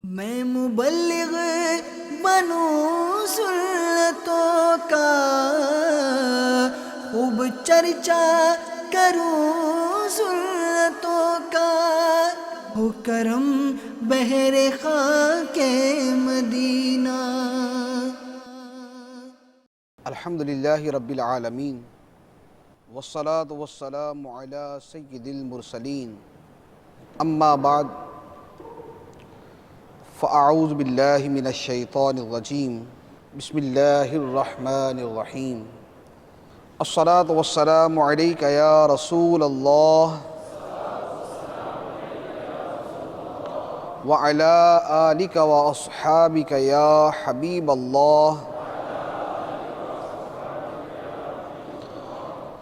میں مبلغ بنوں سنتوں کا، خوب چرچا کروں سنتوں کا، ہو کرم بحر خاک مدینہ۔ الحمدللہ رب العالمین، والصلاة والسلام علی سید المرسلین، اما بعد فاعوذ باللہ من الشیطان الرجیم، بسم اللہ الرحمن الرحیم۔ الصلاة والسلام علیک یا رسول اللہ وعلی آلک واصحابک یا حبیب اللہ۔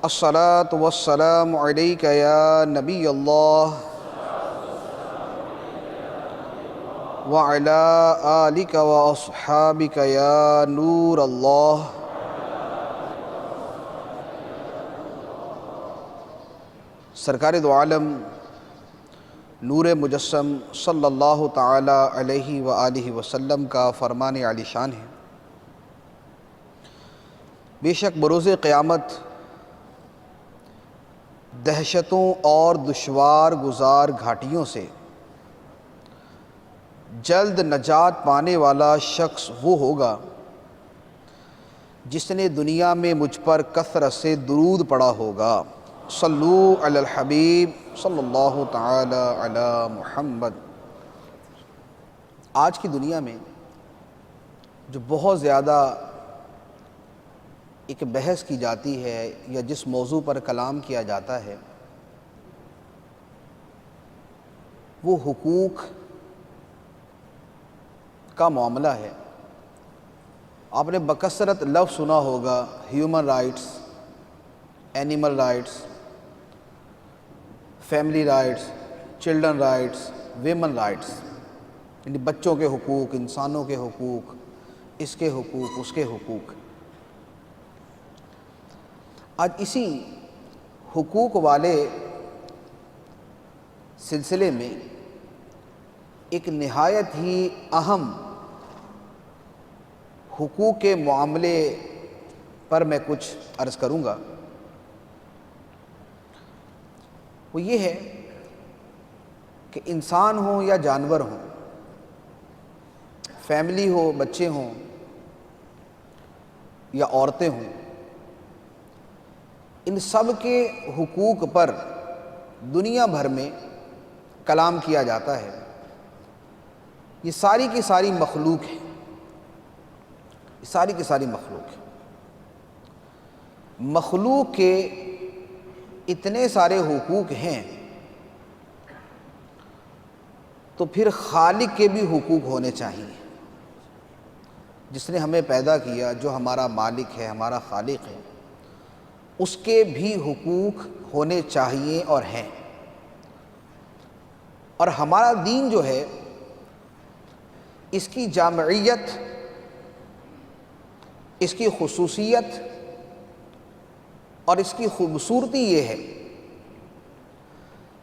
الصلاة والسلام علیک یا نبی اللہ وعلی آلک واصحابک یا نور اللہ۔ سرکار دو عالم نور مجسم صلی اللہ تعالی علیہ وآلہ وسلم کا فرمان عالی شان ہے، بے شک بروز قیامت دہشتوں اور دشوار گزار گھاٹیوں سے جلد نجات پانے والا شخص وہ ہوگا جس نے دنیا میں مجھ پر کثرت سے درود پڑھا ہوگا۔ صلو علی الحبیب صلی اللہ تعالی علی محمد۔ آج کی دنیا میں جو بہت زیادہ ایک بحث کی جاتی ہے یا جس موضوع پر کلام کیا جاتا ہے وہ حقوق کا معاملہ ہے۔ آپ نے بکثرت لفظ سنا ہوگا، human rights, animal rights, family rights, children rights, women rights, یعنی بچوں کے حقوق، انسانوں کے حقوق، اس کے حقوق، اس کے حقوق۔ آج اسی حقوق والے سلسلے میں ایک نہایت ہی اہم حقوق کے معاملے پر میں کچھ عرض کروں گا۔ وہ یہ ہے کہ انسان ہوں یا جانور ہوں، فیملی ہو، بچے ہوں یا عورتیں ہوں، ان سب کے حقوق پر دنیا بھر میں کلام کیا جاتا ہے۔ یہ ساری کی ساری مخلوق ہے، یہ ساری کی ساری مخلوق ہے۔ مخلوق کے اتنے سارے حقوق ہیں تو پھر خالق کے بھی حقوق ہونے چاہیے، جس نے ہمیں پیدا کیا، جو ہمارا مالک ہے، ہمارا خالق ہے، اس کے بھی حقوق ہونے چاہیے اور ہیں۔ اور ہمارا دین جو ہے، اس کی جامعیت، اس کی خصوصیت اور اس کی خوبصورتی یہ ہے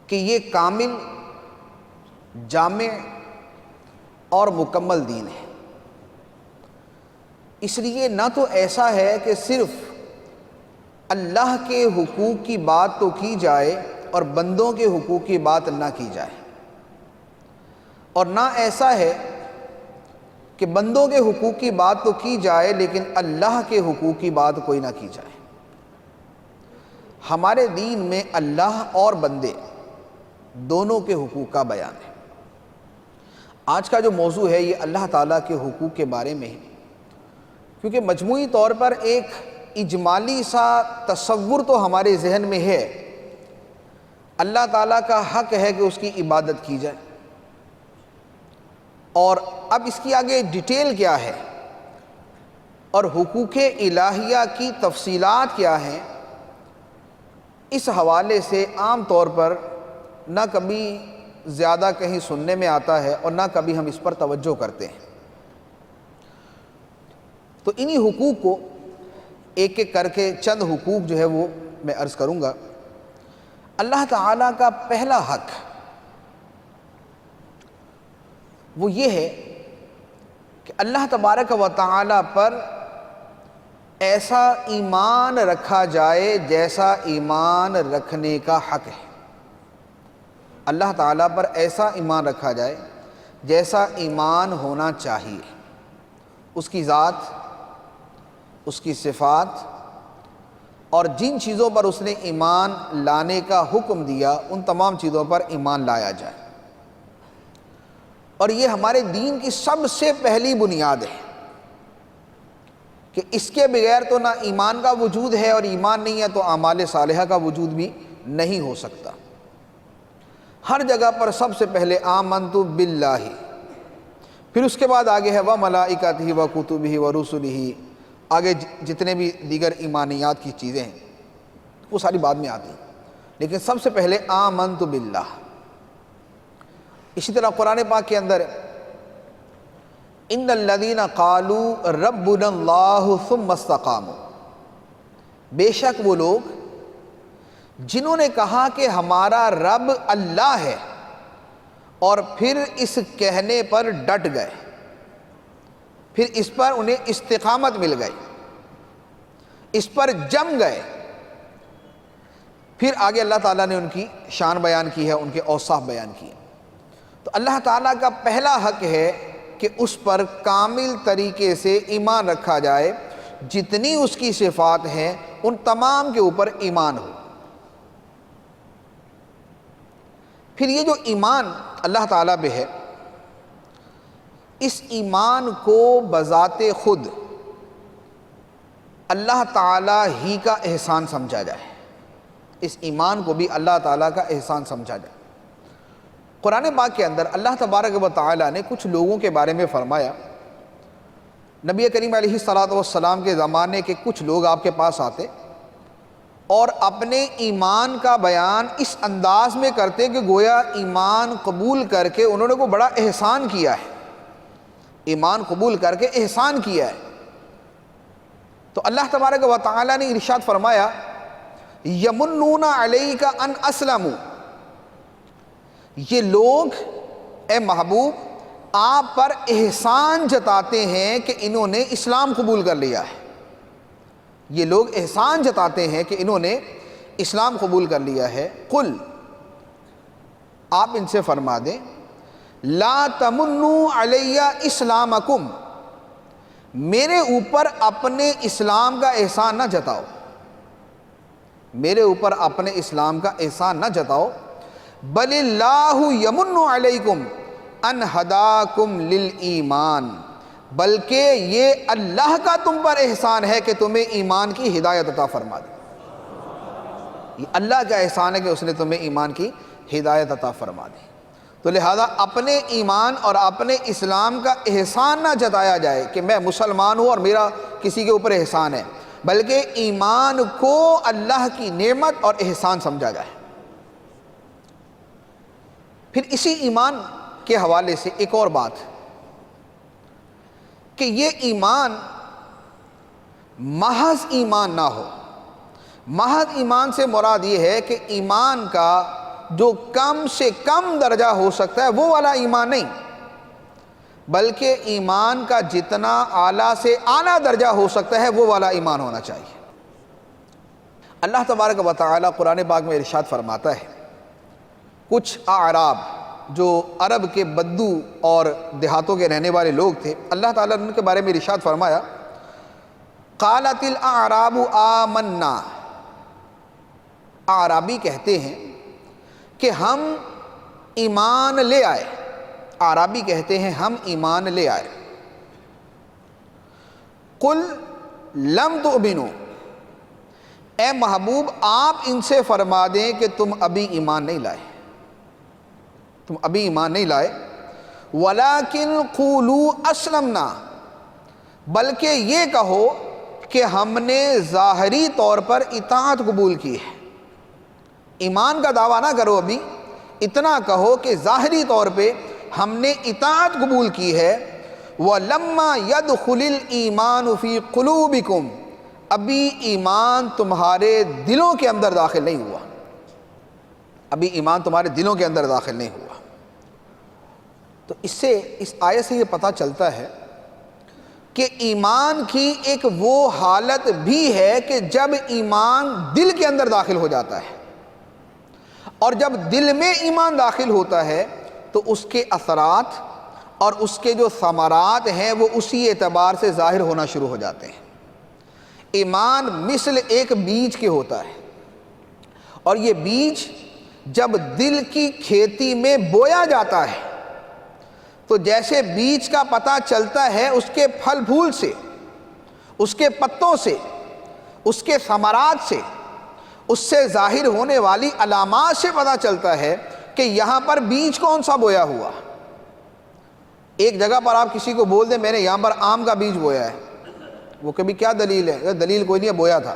کہ یہ کامل، جامع اور مکمل دین ہے۔ اس لیے نہ تو ایسا ہے کہ صرف اللہ کے حقوق کی بات تو کی جائے اور بندوں کے حقوق کی بات نہ کی جائے، اور نہ ایسا ہے کہ بندوں کے حقوق کی بات تو کی جائے لیکن اللہ کے حقوق کی بات کوئی نہ کی جائے۔ ہمارے دین میں اللہ اور بندے دونوں کے حقوق کا بیان ہے۔ آج کا جو موضوع ہے یہ اللہ تعالیٰ کے حقوق کے بارے میں ہے، کیونکہ مجموعی طور پر ایک اجمالی سا تصور تو ہمارے ذہن میں ہے، اللہ تعالیٰ کا حق ہے کہ اس کی عبادت کی جائے، اور اب اس کی آگے ڈیٹیل کیا ہے اور حقوق الہیہ کی تفصیلات کیا ہیں، اس حوالے سے عام طور پر نہ کبھی زیادہ کہیں سننے میں آتا ہے اور نہ کبھی ہم اس پر توجہ کرتے ہیں۔ تو انہی حقوق کو ایک ایک کر کے چند حقوق جو ہے وہ میں عرض کروں گا۔ اللہ تعالیٰ کا پہلا حق وہ یہ ہے کہ اللہ تبارک و تعالی پر ایسا ایمان رکھا جائے جیسا ایمان رکھنے کا حق ہے۔ اللہ تعالیٰ پر ایسا ایمان رکھا جائے جیسا ایمان ہونا چاہیے، اس کی ذات، اس کی صفات، اور جن چیزوں پر اس نے ایمان لانے کا حکم دیا ان تمام چیزوں پر ایمان لایا جائے۔ اور یہ ہمارے دین کی سب سے پہلی بنیاد ہے کہ اس کے بغیر تو نہ ایمان کا وجود ہے، اور ایمان نہیں ہے تو اعمال صالحہ کا وجود بھی نہیں ہو سکتا۔ ہر جگہ پر سب سے پہلے آمنت باللہ، پھر اس کے بعد آگے ہے وملائکتہ وکتبہ ورسلہ، آگے جتنے بھی دیگر ایمانیات کی چیزیں ہیں وہ ساری بعد میں آتی ہیں، لیکن سب سے پہلے آمنت باللہ۔ اسی طرح قرآن پاک کے اندر ان الذین قالوا ربنا اللہ ثم استقاموا، بے شک وہ لوگ جنہوں نے کہا کہ ہمارا رب اللہ ہے اور پھر اس کہنے پر ڈٹ گئے، پھر اس پر انہیں استقامت مل گئی، اس پر جم گئے، پھر آگے اللہ تعالیٰ نے ان کی شان بیان کی ہے، ان کے اوصاف بیان کیے۔ تو اللہ تعالیٰ کا پہلا حق ہے کہ اس پر کامل طریقے سے ایمان رکھا جائے، جتنی اس کی صفات ہیں ان تمام کے اوپر ایمان ہو۔ پھر یہ جو ایمان اللہ تعالیٰ پہ ہے، اس ایمان کو بذات خود اللہ تعالیٰ ہی کا احسان سمجھا جائے، اس ایمان کو بھی اللہ تعالیٰ کا احسان سمجھا جائے۔ قرآن پاک کے اندر اللہ تبارک و تعالیٰ نے کچھ لوگوں کے بارے میں فرمایا۔ نبی کریم علیہ السلام کے زمانے کے کچھ لوگ آپ کے پاس آتے اور اپنے ایمان کا بیان اس انداز میں کرتے کہ گویا ایمان قبول کر کے انہوں نے کوئی بڑا احسان کیا ہے، ایمان قبول کر کے احسان کیا ہے۔ تو اللہ تبارک و تعالیٰ نے ارشاد فرمایا یمنون علیک ان اسلموا، یہ لوگ اے محبوب آپ پر احسان جتاتے ہیں کہ انہوں نے اسلام قبول کر لیا ہے، یہ لوگ احسان جتاتے ہیں کہ انہوں نے اسلام قبول کر لیا ہے۔ قل، آپ ان سے فرما دیں لا تمنوا علی اسلامکم، میرے اوپر اپنے اسلام کا احسان نہ جتاؤ، میرے اوپر اپنے اسلام کا احسان نہ جتاؤ، بل اللہ یمن علیکم ان ہداکم للایمان، بلکہ یہ اللہ کا تم پر احسان ہے کہ تمہیں ایمان کی ہدایت عطا فرما دے، یہ اللہ کا احسان ہے کہ اس نے تمہیں ایمان کی ہدایت عطا فرما دی۔ تو لہذا اپنے ایمان اور اپنے اسلام کا احسان نہ جتایا جائے کہ میں مسلمان ہوں اور میرا کسی کے اوپر احسان ہے، بلکہ ایمان کو اللہ کی نعمت اور احسان سمجھا جائے۔ پھر اسی ایمان کے حوالے سے ایک اور بات کہ یہ ایمان محض ایمان نہ ہو۔ محض ایمان سے مراد یہ ہے کہ ایمان کا جو کم سے کم درجہ ہو سکتا ہے وہ والا ایمان نہیں، بلکہ ایمان کا جتنا اعلیٰ سے اعلیٰ درجہ ہو سکتا ہے وہ والا ایمان ہونا چاہیے۔ اللہ تبارک و تعالیٰ قرآن پاک میں ارشاد فرماتا ہے، کچھ اعراب جو عرب کے بدو اور دیہاتوں کے رہنے والے لوگ تھے، اللہ تعالیٰ نے ان کے بارے میں ارشاد فرمایا قالت الاعراب آمنا، اعرابی کہتے ہیں کہ ہم ایمان لے آئے، اعرابی کہتے ہیں ہم ایمان لے آئے۔ قل لم تؤمنوا، اے محبوب آپ ان سے فرما دیں کہ تم ابھی ایمان نہیں لائے، تم ابھی ایمان نہیں لائے، وَلَكِنْ قُولُوا أَسْلَمْنَا، بلکہ یہ کہو کہ ہم نے ظاہری طور پر اطاعت قبول کی ہے۔ ایمان کا دعویٰ نہ کرو، ابھی اتنا کہو کہ ظاہری طور پہ ہم نے اطاعت قبول کی ہے۔ وَلَمَّا يَدْخُلِ الْإِيمَانُ فِي قُلُوبِكُمْ، ابھی ایمان تمہارے دلوں کے اندر داخل نہیں ہوا، ابھی ایمان تمہارے دلوں کے اندر داخل نہیں ہوا۔ تو اس آیت سے یہ پتہ چلتا ہے کہ ایمان کی ایک وہ حالت بھی ہے کہ جب ایمان دل کے اندر داخل ہو جاتا ہے، اور جب دل میں ایمان داخل ہوتا ہے تو اس کے اثرات اور اس کے جو ثمرات ہیں وہ اسی اعتبار سے ظاہر ہونا شروع ہو جاتے ہیں۔ ایمان مثل ایک بیج کے ہوتا ہے، اور یہ بیج جب دل کی کھیتی میں بویا جاتا ہے تو جیسے بیج کا پتہ چلتا ہے اس کے پھل پھول سے، اس کے پتوں سے، اس کے ثمرات سے، اس سے ظاہر ہونے والی علامات سے پتہ چلتا ہے کہ یہاں پر بیج کون سا بویا ہوا۔ ایک جگہ پر آپ کسی کو بول دیں میں نے یہاں پر آم کا بیج بویا ہے، وہ کبھی کیا دلیل ہے؟ دلیل کوئی نہیں ہے، بویا تھا۔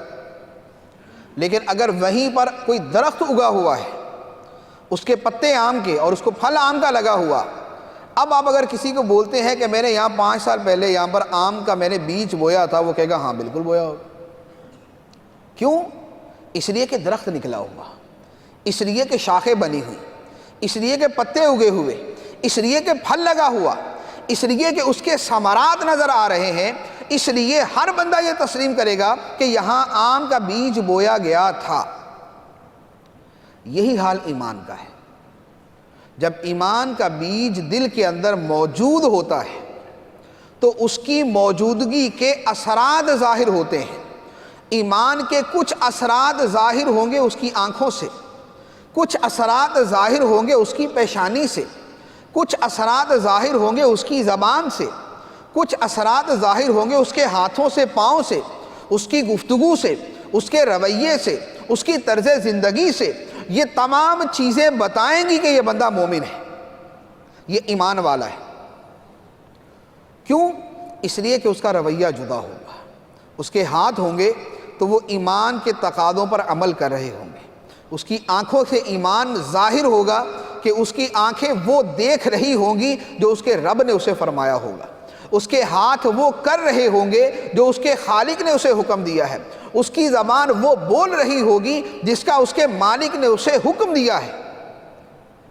لیکن اگر وہیں پر کوئی درخت اگا ہوا ہے، اس کے پتے آم کے اور اس کو پھل آم کا لگا ہوا، اب آپ اگر کسی کو بولتے ہیں کہ میں نے یہاں 5 سال پہلے یہاں پر آم کا میں نے بیج بویا تھا، وہ کہے گا ہاں بالکل بویا ہوگا۔ کیوں؟ اس لیے کہ درخت نکلا ہوا، اس لیے کہ شاخیں بنی ہوئی، اس لیے کہ پتے اگے ہوئے، اس لیے کہ پھل لگا ہوا، اس لیے کہ اس کے ثمرات نظر آ رہے ہیں، اس لیے ہر بندہ یہ تسلیم کرے گا کہ یہاں آم کا بیج بویا گیا تھا۔ یہی حال ایمان کا ہے۔ جب ایمان کا بیج دل کے اندر موجود ہوتا ہے تو اس کی موجودگی کے اثرات ظاہر ہوتے ہیں۔ ایمان کے کچھ اثرات ظاہر ہوں گے اس کی آنکھوں سے، کچھ اثرات ظاہر ہوں گے اس کی پیشانی سے، کچھ اثرات ظاہر ہوں گے اس کی زبان سے، کچھ اثرات ظاہر ہوں گے اس کے ہاتھوں سے، پاؤں سے، اس کی گفتگو سے، اس کے رویے سے، اس کی طرز زندگی سے۔ یہ تمام چیزیں بتائیں گی کہ یہ بندہ مومن ہے، یہ ایمان والا ہے۔ کیوں؟ اس لیے کہ اس کا رویہ جدا ہوگا، اس کے ہاتھ ہوں گے تو وہ ایمان کے تقاضوں پر عمل کر رہے ہوں گے، اس کی آنکھوں سے ایمان ظاہر ہوگا کہ اس کی آنکھیں وہ دیکھ رہی ہوں گی جو اس کے رب نے اسے فرمایا ہوگا، اس کے ہاتھ وہ کر رہے ہوں گے جو اس کے خالق نے اسے حکم دیا ہے، اس کی زبان وہ بول رہی ہوگی جس کا اس کے مالک نے اسے حکم دیا ہے۔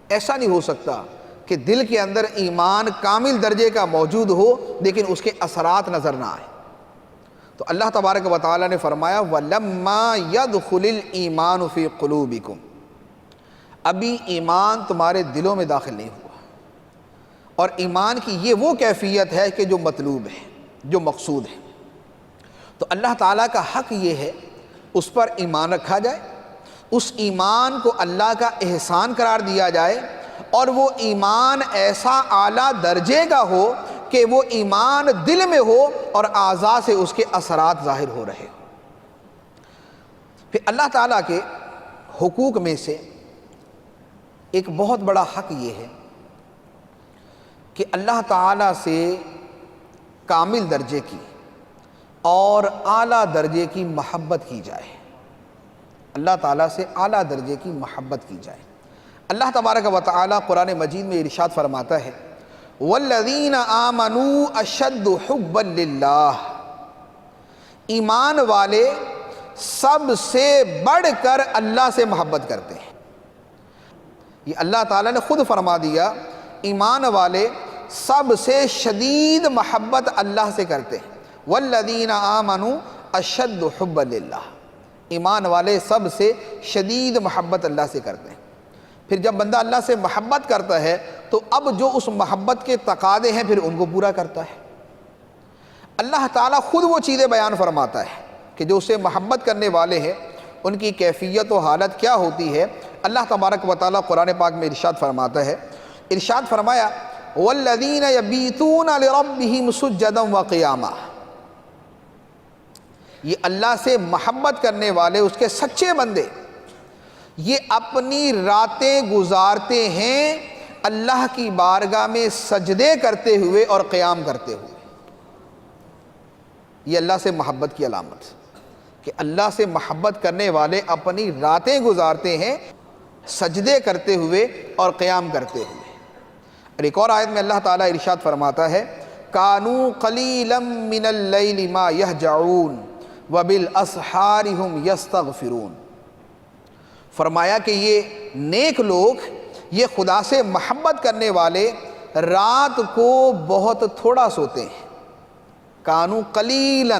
ایسا نہیں ہو سکتا کہ دل کے اندر ایمان کامل درجے کا موجود ہو لیکن اس کے اثرات نظر نہ آئے۔ تو اللہ تبارک و تعالیٰ نے فرمایا وَلَمَّا يَدْخُلِ الْإِيمَانُ فِي قُلُوبِكُمْ، ابھی ایمان تمہارے دلوں میں داخل نہیں ہوا۔ اور ایمان کی یہ وہ کیفیت ہے کہ جو مطلوب ہے، جو مقصود ہے۔ تو اللہ تعالیٰ کا حق یہ ہے اس پر ایمان رکھا جائے، اس ایمان کو اللہ کا احسان قرار دیا جائے، اور وہ ایمان ایسا اعلیٰ درجے کا ہو کہ وہ ایمان دل میں ہو اور اعضاء سے اس کے اثرات ظاہر ہو رہے ہو۔ پھر اللہ تعالیٰ کے حقوق میں سے ایک بہت بڑا حق یہ ہے کہ اللہ تعالیٰ سے کامل درجے کی اور اعلیٰ درجے کی محبت کی جائے، اللہ تعالیٰ سے اعلیٰ درجے کی محبت کی جائے۔ اللہ تبارک و تعالیٰ قرآن مجید میں ارشاد فرماتا ہے وَالَّذِينَ آمَنُوا أَشَدُّ حُبًّا لِلَّهِ، ایمان والے سب سے بڑھ کر اللہ سے محبت کرتے ہیں۔ یہ اللہ تعالیٰ نے خود فرما دیا، ایمان والے سب سے شدید محبت اللہ سے کرتے ہیں۔ وَالَّذِينَ آمَنُوا أَشَدُّ حُبًّا لِلَّهِ، ایمان والے سب سے شدید محبت اللہ سے کرتے ہیں۔ پھر جب بندہ اللہ سے محبت کرتا ہے تو اب جو اس محبت کے تقاضے ہیں پھر ان کو پورا کرتا ہے۔ اللہ تعالیٰ خود وہ چیزیں بیان فرماتا ہے کہ جو اسے محبت کرنے والے ہیں ان کی کیفیت و حالت کیا ہوتی ہے۔ اللہ تبارک و تعالیٰ قرآن پاک میں ارشاد فرماتا ہے، ارشاد فرمایا وَالَّذِينَ يَبِيتُونَ لِرَبِّهِمْ سُجَّدًا وَقِيَامًا، یہ اللہ سے محبت کرنے والے اس کے سچے بندے یہ اپنی راتیں گزارتے ہیں اللہ کی بارگاہ میں سجدے کرتے ہوئے اور قیام کرتے ہوئے۔ یہ اللہ سے محبت کی علامت کہ اللہ سے محبت کرنے والے اپنی راتیں گزارتے ہیں سجدے کرتے ہوئے اور قیام کرتے ہوئے۔ اور ایک اور آیت میں اللہ تعالیٰ ارشاد فرماتا ہے کانوا قلیلا من اللیل ما یہجعون وبالاسحار هم یستغفرون، فرمایا کہ یہ نیک لوگ، یہ خدا سے محبت کرنے والے رات کو بہت تھوڑا سوتے ہیں. کانوا قلیلا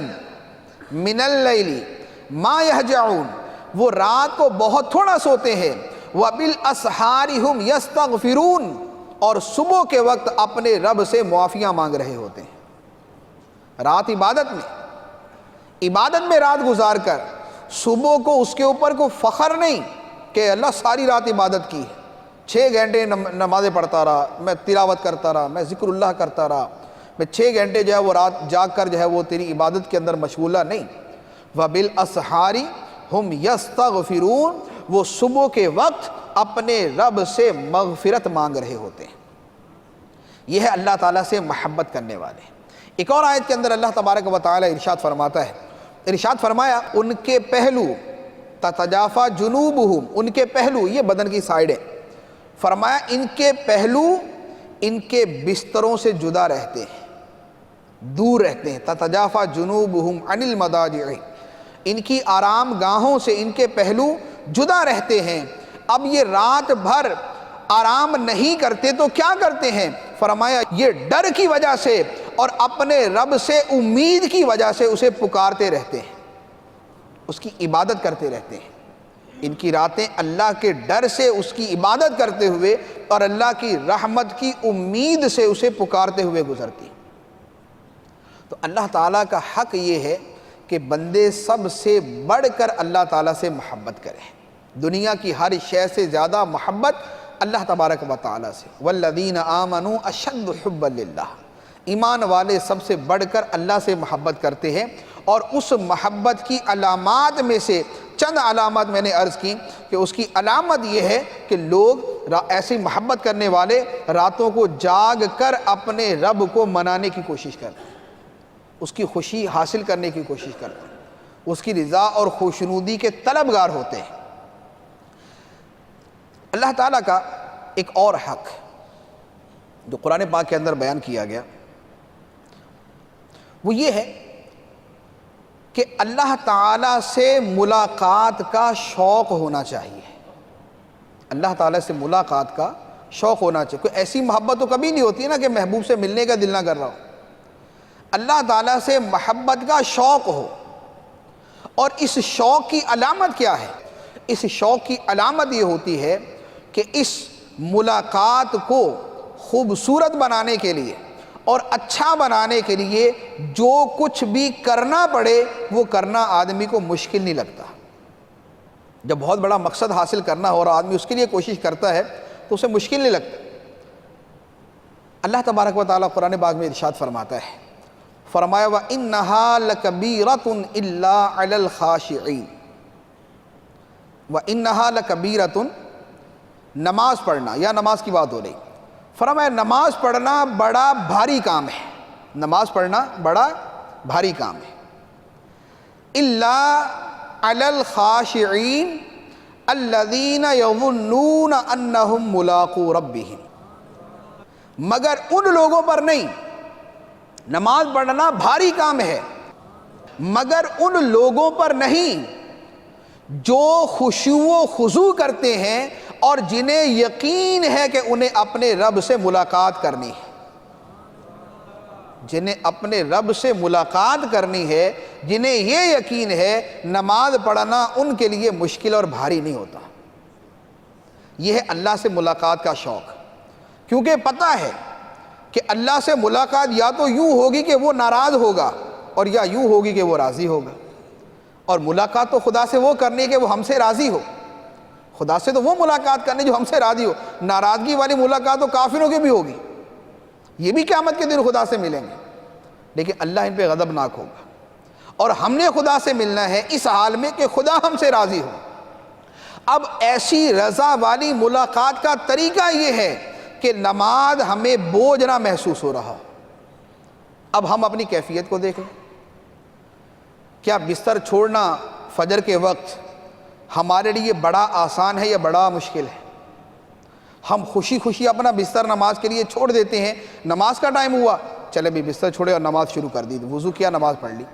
من اللیل ما یہجعون، وہ رات کو بہت تھوڑا سوتے ہیں. وبالاسحار ہم یستغفرون، اور صبح کے وقت اپنے رب سے معافیاں مانگ رہے ہوتے ہیں. رات عبادت میں رات گزار کر صبح کو اس کے اوپر کوئی فخر نہیں کہ اللہ ساری رات عبادت کی ہے، 6 گھنٹے نمازیں پڑھتا رہا، میں تلاوت کرتا رہا، میں ذکر اللہ کرتا رہا، میں 6 گھنٹے جو ہے وہ رات جاگ کر جو ہے وہ تیری عبادت کے اندر مشغولہ نہیں. وبالاسحار ہم یستغفرون، وہ صبح کے وقت اپنے رب سے مغفرت مانگ رہے ہوتے ہیں. یہ ہے اللہ تعالیٰ سے محبت کرنے والے. ایک اور آیت کے اندر اللہ تبارک و تعالیٰ ارشاد فرماتا ہے، ارشاد فرمایا ان کے پہلو تتجافا جنوبہم، ان کے پہلو یہ بدن کی سائڈ ہے، فرمایا ان کے پہلو ان کے بستروں سے جدا رہتے ہیں، دور رہتے ہیں. تتجافا جنوبہم عن المضاجع، ان کی آرام گاہوں سے ان کے پہلو جدا رہتے ہیں. اب یہ رات بھر آرام نہیں کرتے تو کیا کرتے ہیں؟ فرمایا یہ ڈر کی وجہ سے اور اپنے رب سے امید کی وجہ سے اسے پکارتے رہتے ہیں، اس کی عبادت کرتے رہتے ہیں. ان کی راتیں اللہ کے ڈر سے اس کی عبادت کرتے ہوئے اور اللہ کی رحمت کی امید سے اسے پکارتے ہوئے گزرتی. تو اللہ تعالیٰ کا حق یہ ہے کہ بندے سب سے بڑھ کر اللہ تعالیٰ سے محبت کریں. دنیا کی ہر شے سے زیادہ محبت اللہ تبارک و تعالیٰ سے. والذین آمنوا اشد حبا للہ، ایمان والے سب سے بڑھ کر اللہ سے محبت کرتے ہیں. اور اس محبت کی علامات میں سے چند علامات میں نے عرض کی کہ اس کی علامت یہ ہے کہ لوگ ایسی محبت کرنے والے راتوں کو جاگ کر اپنے رب کو منانے کی کوشش کرتے ہیں، اس کی خوشی حاصل کرنے کی کوشش کرتے ہیں، اس کی رضا اور خوشنودی کے طلبگار ہوتے ہیں. اللہ تعالیٰ کا ایک اور حق جو قرآن پاک کے اندر بیان کیا گیا وہ یہ ہے کہ اللہ تعالیٰ سے ملاقات کا شوق ہونا چاہیے. اللہ تعالیٰ سے ملاقات کا شوق ہونا چاہیے. کوئی ایسی محبت تو کبھی نہیں ہوتی ہے نا کہ محبوب سے ملنے کا دل نہ کر رہا ہو. اللہ تعالیٰ سے محبت کا شوق ہو. اور اس شوق کی علامت کیا ہے؟ اس شوق کی علامت یہ ہوتی ہے کہ اس ملاقات کو خوبصورت بنانے کے لیے اور اچھا بنانے کے لیے جو کچھ بھی کرنا پڑے وہ کرنا آدمی کو مشکل نہیں لگتا. جب بہت بڑا مقصد حاصل کرنا ہو اور آدمی اس کے لیے کوشش کرتا ہے تو اسے مشکل نہیں لگتا. اللہ تبارک و تعالیٰ قرآن پاک میں ارشاد فرماتا ہے، فرمایا وَإِنَّهَا لَكَبِيرَةٌ إِلَّا عَلَى الْخَاشِعِينَ. وَإِنَّهَا لَكَبِيرَةٌ، نماز پڑھنا یا نماز کی بات ہو رہی، فرمایا نماز پڑھنا بڑا بھاری کام ہے، نماز پڑھنا بڑا بھاری کام ہے. إِلَّا عَلَى الْخَاشِعِينَ الَّذِينَ يَظُنُّونَ أَنَّهُمْ مُلَاقُو رَبِّهِمْ، مگر ان لوگوں پر نہیں. نماز پڑھنا بھاری کام ہے مگر ان لوگوں پر نہیں جو خشوع و خضوع کرتے ہیں اور جنہیں یقین ہے کہ انہیں اپنے رب سے ملاقات کرنی ہے. جنہیں اپنے رب سے ملاقات کرنی ہے، جنہیں یہ یقین ہے نماز پڑھنا ان کے لیے مشکل اور بھاری نہیں ہوتا. یہ ہے اللہ سے ملاقات کا شوق. کیونکہ پتہ ہے کہ اللہ سے ملاقات یا تو یوں ہوگی کہ وہ ناراض ہوگا اور یا یوں ہوگی کہ وہ راضی ہوگا. اور ملاقات تو خدا سے وہ کرنی ہے کہ وہ ہم سے راضی ہو. خدا سے تو وہ ملاقات کرنی جو ہم سے راضی ہو. ناراضگی والی ملاقات تو کافروں کی بھی ہوگی، یہ بھی قیامت کے دن خدا سے ملیں گے، لیکن اللہ ان پہ غضبناک ہوگا. اور ہم نے خدا سے ملنا ہے اس حال میں کہ خدا ہم سے راضی ہو. اب ایسی رضا والی ملاقات کا طریقہ یہ ہے کہ نماز ہمیں بوجھ نہ محسوس ہو رہا. اب ہم اپنی کیفیت کو دیکھ لیں. کیا بستر چھوڑنا فجر کے وقت ہمارے لیے بڑا آسان ہے یا بڑا مشکل ہے؟ ہم خوشی خوشی اپنا بستر نماز کے لیے چھوڑ دیتے ہیں. نماز کا ٹائم ہوا، چلے بھی بستر چھوڑے اور نماز شروع کر دی، وضو کیا، نماز پڑھ لی.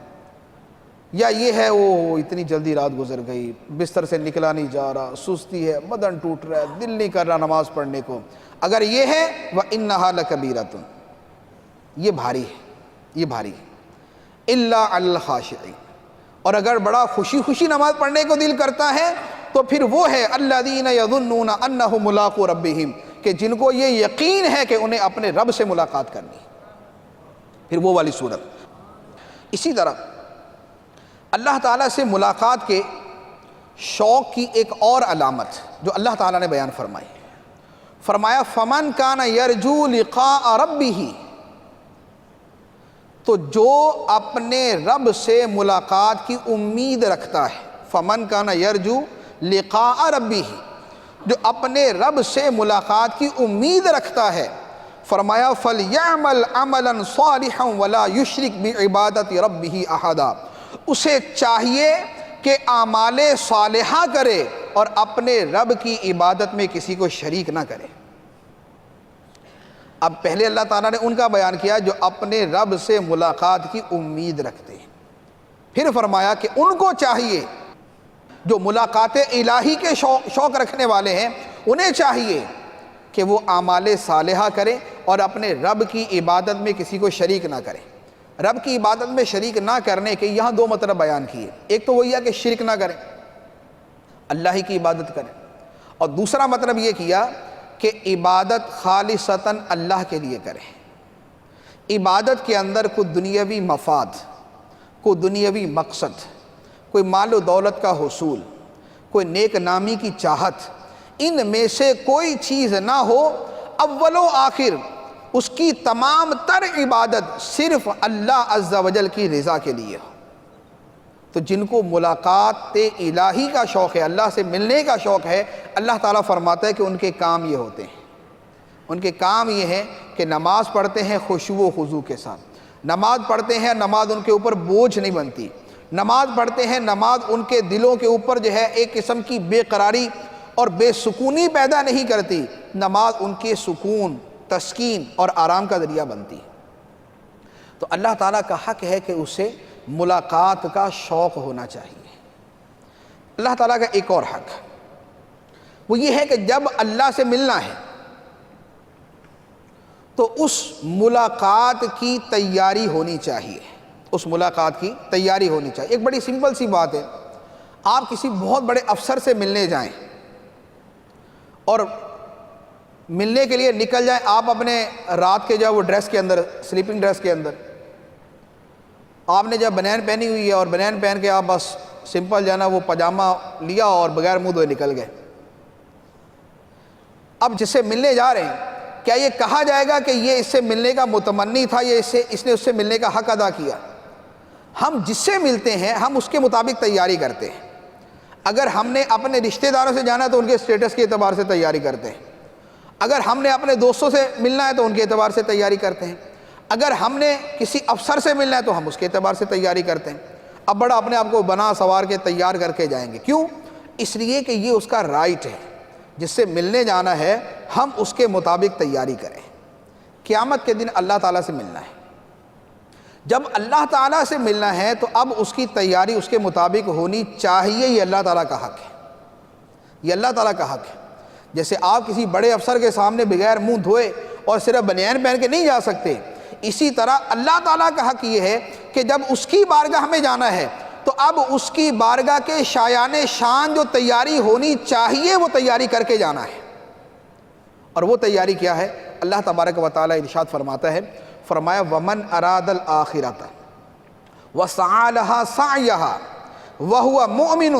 یا یہ ہے وہ اتنی جلدی رات گزر گئی، بستر سے نکلا نہیں جا رہا، سستی ہے، بدن ٹوٹ رہا ہے، دل نہیں کر رہا نماز پڑھنے کو، اگر یہ ہے وَإِنَّهَا لَكَبِيرَةٌ، یہ بھاری ہے، یہ بھاری ہے، إِلَّا عَلَى الْخَاشِعِينَ، اور اگر بڑا خوشی خوشی نماز پڑھنے کو دل کرتا ہے تو پھر وہ ہے الَّذِينَ يَظُنُّونَ أَنَّهُمْ مُلَاقُو رَبِّهِمْ، کہ جن کو یہ یقین ہے کہ انہیں اپنے رب سے ملاقات کرنی ہے، پھر وہ والی صورت۔ اسی طرح اللہ تعالیٰ سے ملاقات کے شوق کی ایک اور علامت جو اللہ تعالیٰ نے بیان فرمائی، فرمایا فَمَنْ كَانَ يَرْجُو لِقَاءَ رَبِّهِ، تو جو اپنے رب سے ملاقات کی امید رکھتا ہے، فَمَنْ كَانَ يَرْجُو لِقَاءَ رَبِّهِ، جو اپنے رب سے ملاقات کی امید رکھتا ہے، فرمایا فَلْيَعْمَلْ عَمَلًا صَالِحًا وَلَا يُشْرِكْ بِعِبَادَةِ رَبِّهِ أَحَدًا، اسے چاہیے کہ اعمال صالحہ کرے اور اپنے رب کی عبادت میں کسی کو شریک نہ کرے۔ اب پہلے اللہ تعالیٰ نے ان کا بیان کیا جو اپنے رب سے ملاقات کی امید رکھتے ہیں، پھر فرمایا کہ ان کو چاہیے جو ملاقات الہی کے شوق رکھنے والے ہیں، انہیں چاہیے کہ وہ اعمال صالحہ کریں اور اپنے رب کی عبادت میں کسی کو شریک نہ کریں۔ رب کی عبادت میں شریک نہ کرنے کے یہاں دو مطلب بیان کیے، ایک تو وہی ہے کہ شرک نہ کریں، اللہ ہی کی عبادت کریں، اور دوسرا مطلب یہ کیا کہ عبادت خالصتاً اللہ کے لیے کریں، عبادت کے اندر کوئی دنیاوی مفاد، کوئی دنیاوی مقصد، کوئی مال و دولت کا حصول، کوئی نیک نامی کی چاہت، ان میں سے کوئی چیز نہ ہو، اول و آخر اس کی تمام تر عبادت صرف اللہ عز و جل کی رضا کے لیے ہو۔ تو جن کو ملاقات الہی کا شوق ہے، اللہ سے ملنے کا شوق ہے، اللہ تعالیٰ فرماتا ہے کہ ان کے کام یہ ہوتے ہیں، ان کے کام یہ ہے کہ نماز پڑھتے ہیں خشوع و خضوع کے ساتھ، نماز پڑھتے ہیں، نماز ان کے اوپر بوجھ نہیں بنتی، نماز پڑھتے ہیں، نماز ان کے دلوں کے اوپر جو ہے ایک قسم کی بے قراری اور بے سکونی پیدا نہیں کرتی، نماز ان کے سکون، تسکین اور آرام کا ذریعہ بنتی ہے۔ تو اللہ تعالیٰ کا حق ہے کہ اسے ملاقات کا شوق ہونا چاہیے۔ اللہ تعالیٰ کا ایک اور حق وہ یہ ہے کہ جب اللہ سے ملنا ہے تو اس ملاقات کی تیاری ہونی چاہیے، اس ملاقات کی تیاری ہونی چاہیے۔ ایک بڑی سمپل سی بات ہے، آپ کسی بہت بڑے افسر سے ملنے جائیں اور ملنے کے لیے نکل جائیں، آپ اپنے رات کے جو وہ ڈریس کے اندر، سلیپنگ ڈریس کے اندر آپ نے جب بنین پہنی ہوئی ہے اور بنین پہن کے آپ بس سمپل جو ہے نا وہ پاجامہ لیا اور بغیر منہ دھوئے نکل گئے، اب جس سے ملنے جا رہے ہیں کیا یہ کہا جائے گا کہ یہ اس سے ملنے کا متمنی تھا، یہ اس نے اس سے ملنے کا حق ادا کیا؟ ہم جس سے ملتے ہیں ہم اس کے مطابق تیاری کرتے ہیں۔ اگر ہم نے اپنے رشتہ داروں سے جانا ہے تو ان کے اسٹیٹس کے اعتبار سے تیاری کرتے ہیں، اگر ہم نے اپنے دوستوں سے ملنا ہے تو ان کے اعتبار سے تیاری کرتے ہیں، اگر ہم نے کسی افسر سے ملنا ہے تو ہم اس کے اعتبار سے تیاری کرتے ہیں۔ اب بڑا اپنے آپ کو بنا سوار کے تیار کر کے جائیں گے، کیوں؟ اس لیے کہ یہ اس کا رائٹ ہے، جس سے ملنے جانا ہے ہم اس کے مطابق تیاری کریں۔ قیامت کے دن اللہ تعالیٰ سے ملنا ہے، جب اللہ تعالیٰ سے ملنا ہے تو اب اس کی تیاری اس کے مطابق ہونی چاہیے، یہ اللہ تعالیٰ کا حق ہے، یہ اللہ تعالیٰ کا حق ہے۔ جیسے آپ کسی بڑے افسر کے سامنے بغیر منہ دھوئے اور صرف بنیان پہن کے نہیں جا سکتے، اسی طرح اللہ تعالیٰ کا حق یہ ہے کہ جب اس کی بارگاہ میں جانا ہے تو اب اس کی بارگاہ کے شایان شان جو تیاری ہونی چاہیے وہ تیاری کر کے جانا ہے۔ اور وہ تیاری کیا ہے؟ اللہ تبارک و تعالیٰ ارشاد فرماتا ہے، فرمایا وَمَنْ أَرَادَ الْآخِرَةَ وَسَعَى لَهَا سَعْيَهَا وَهُوَ مُؤْمِنٌ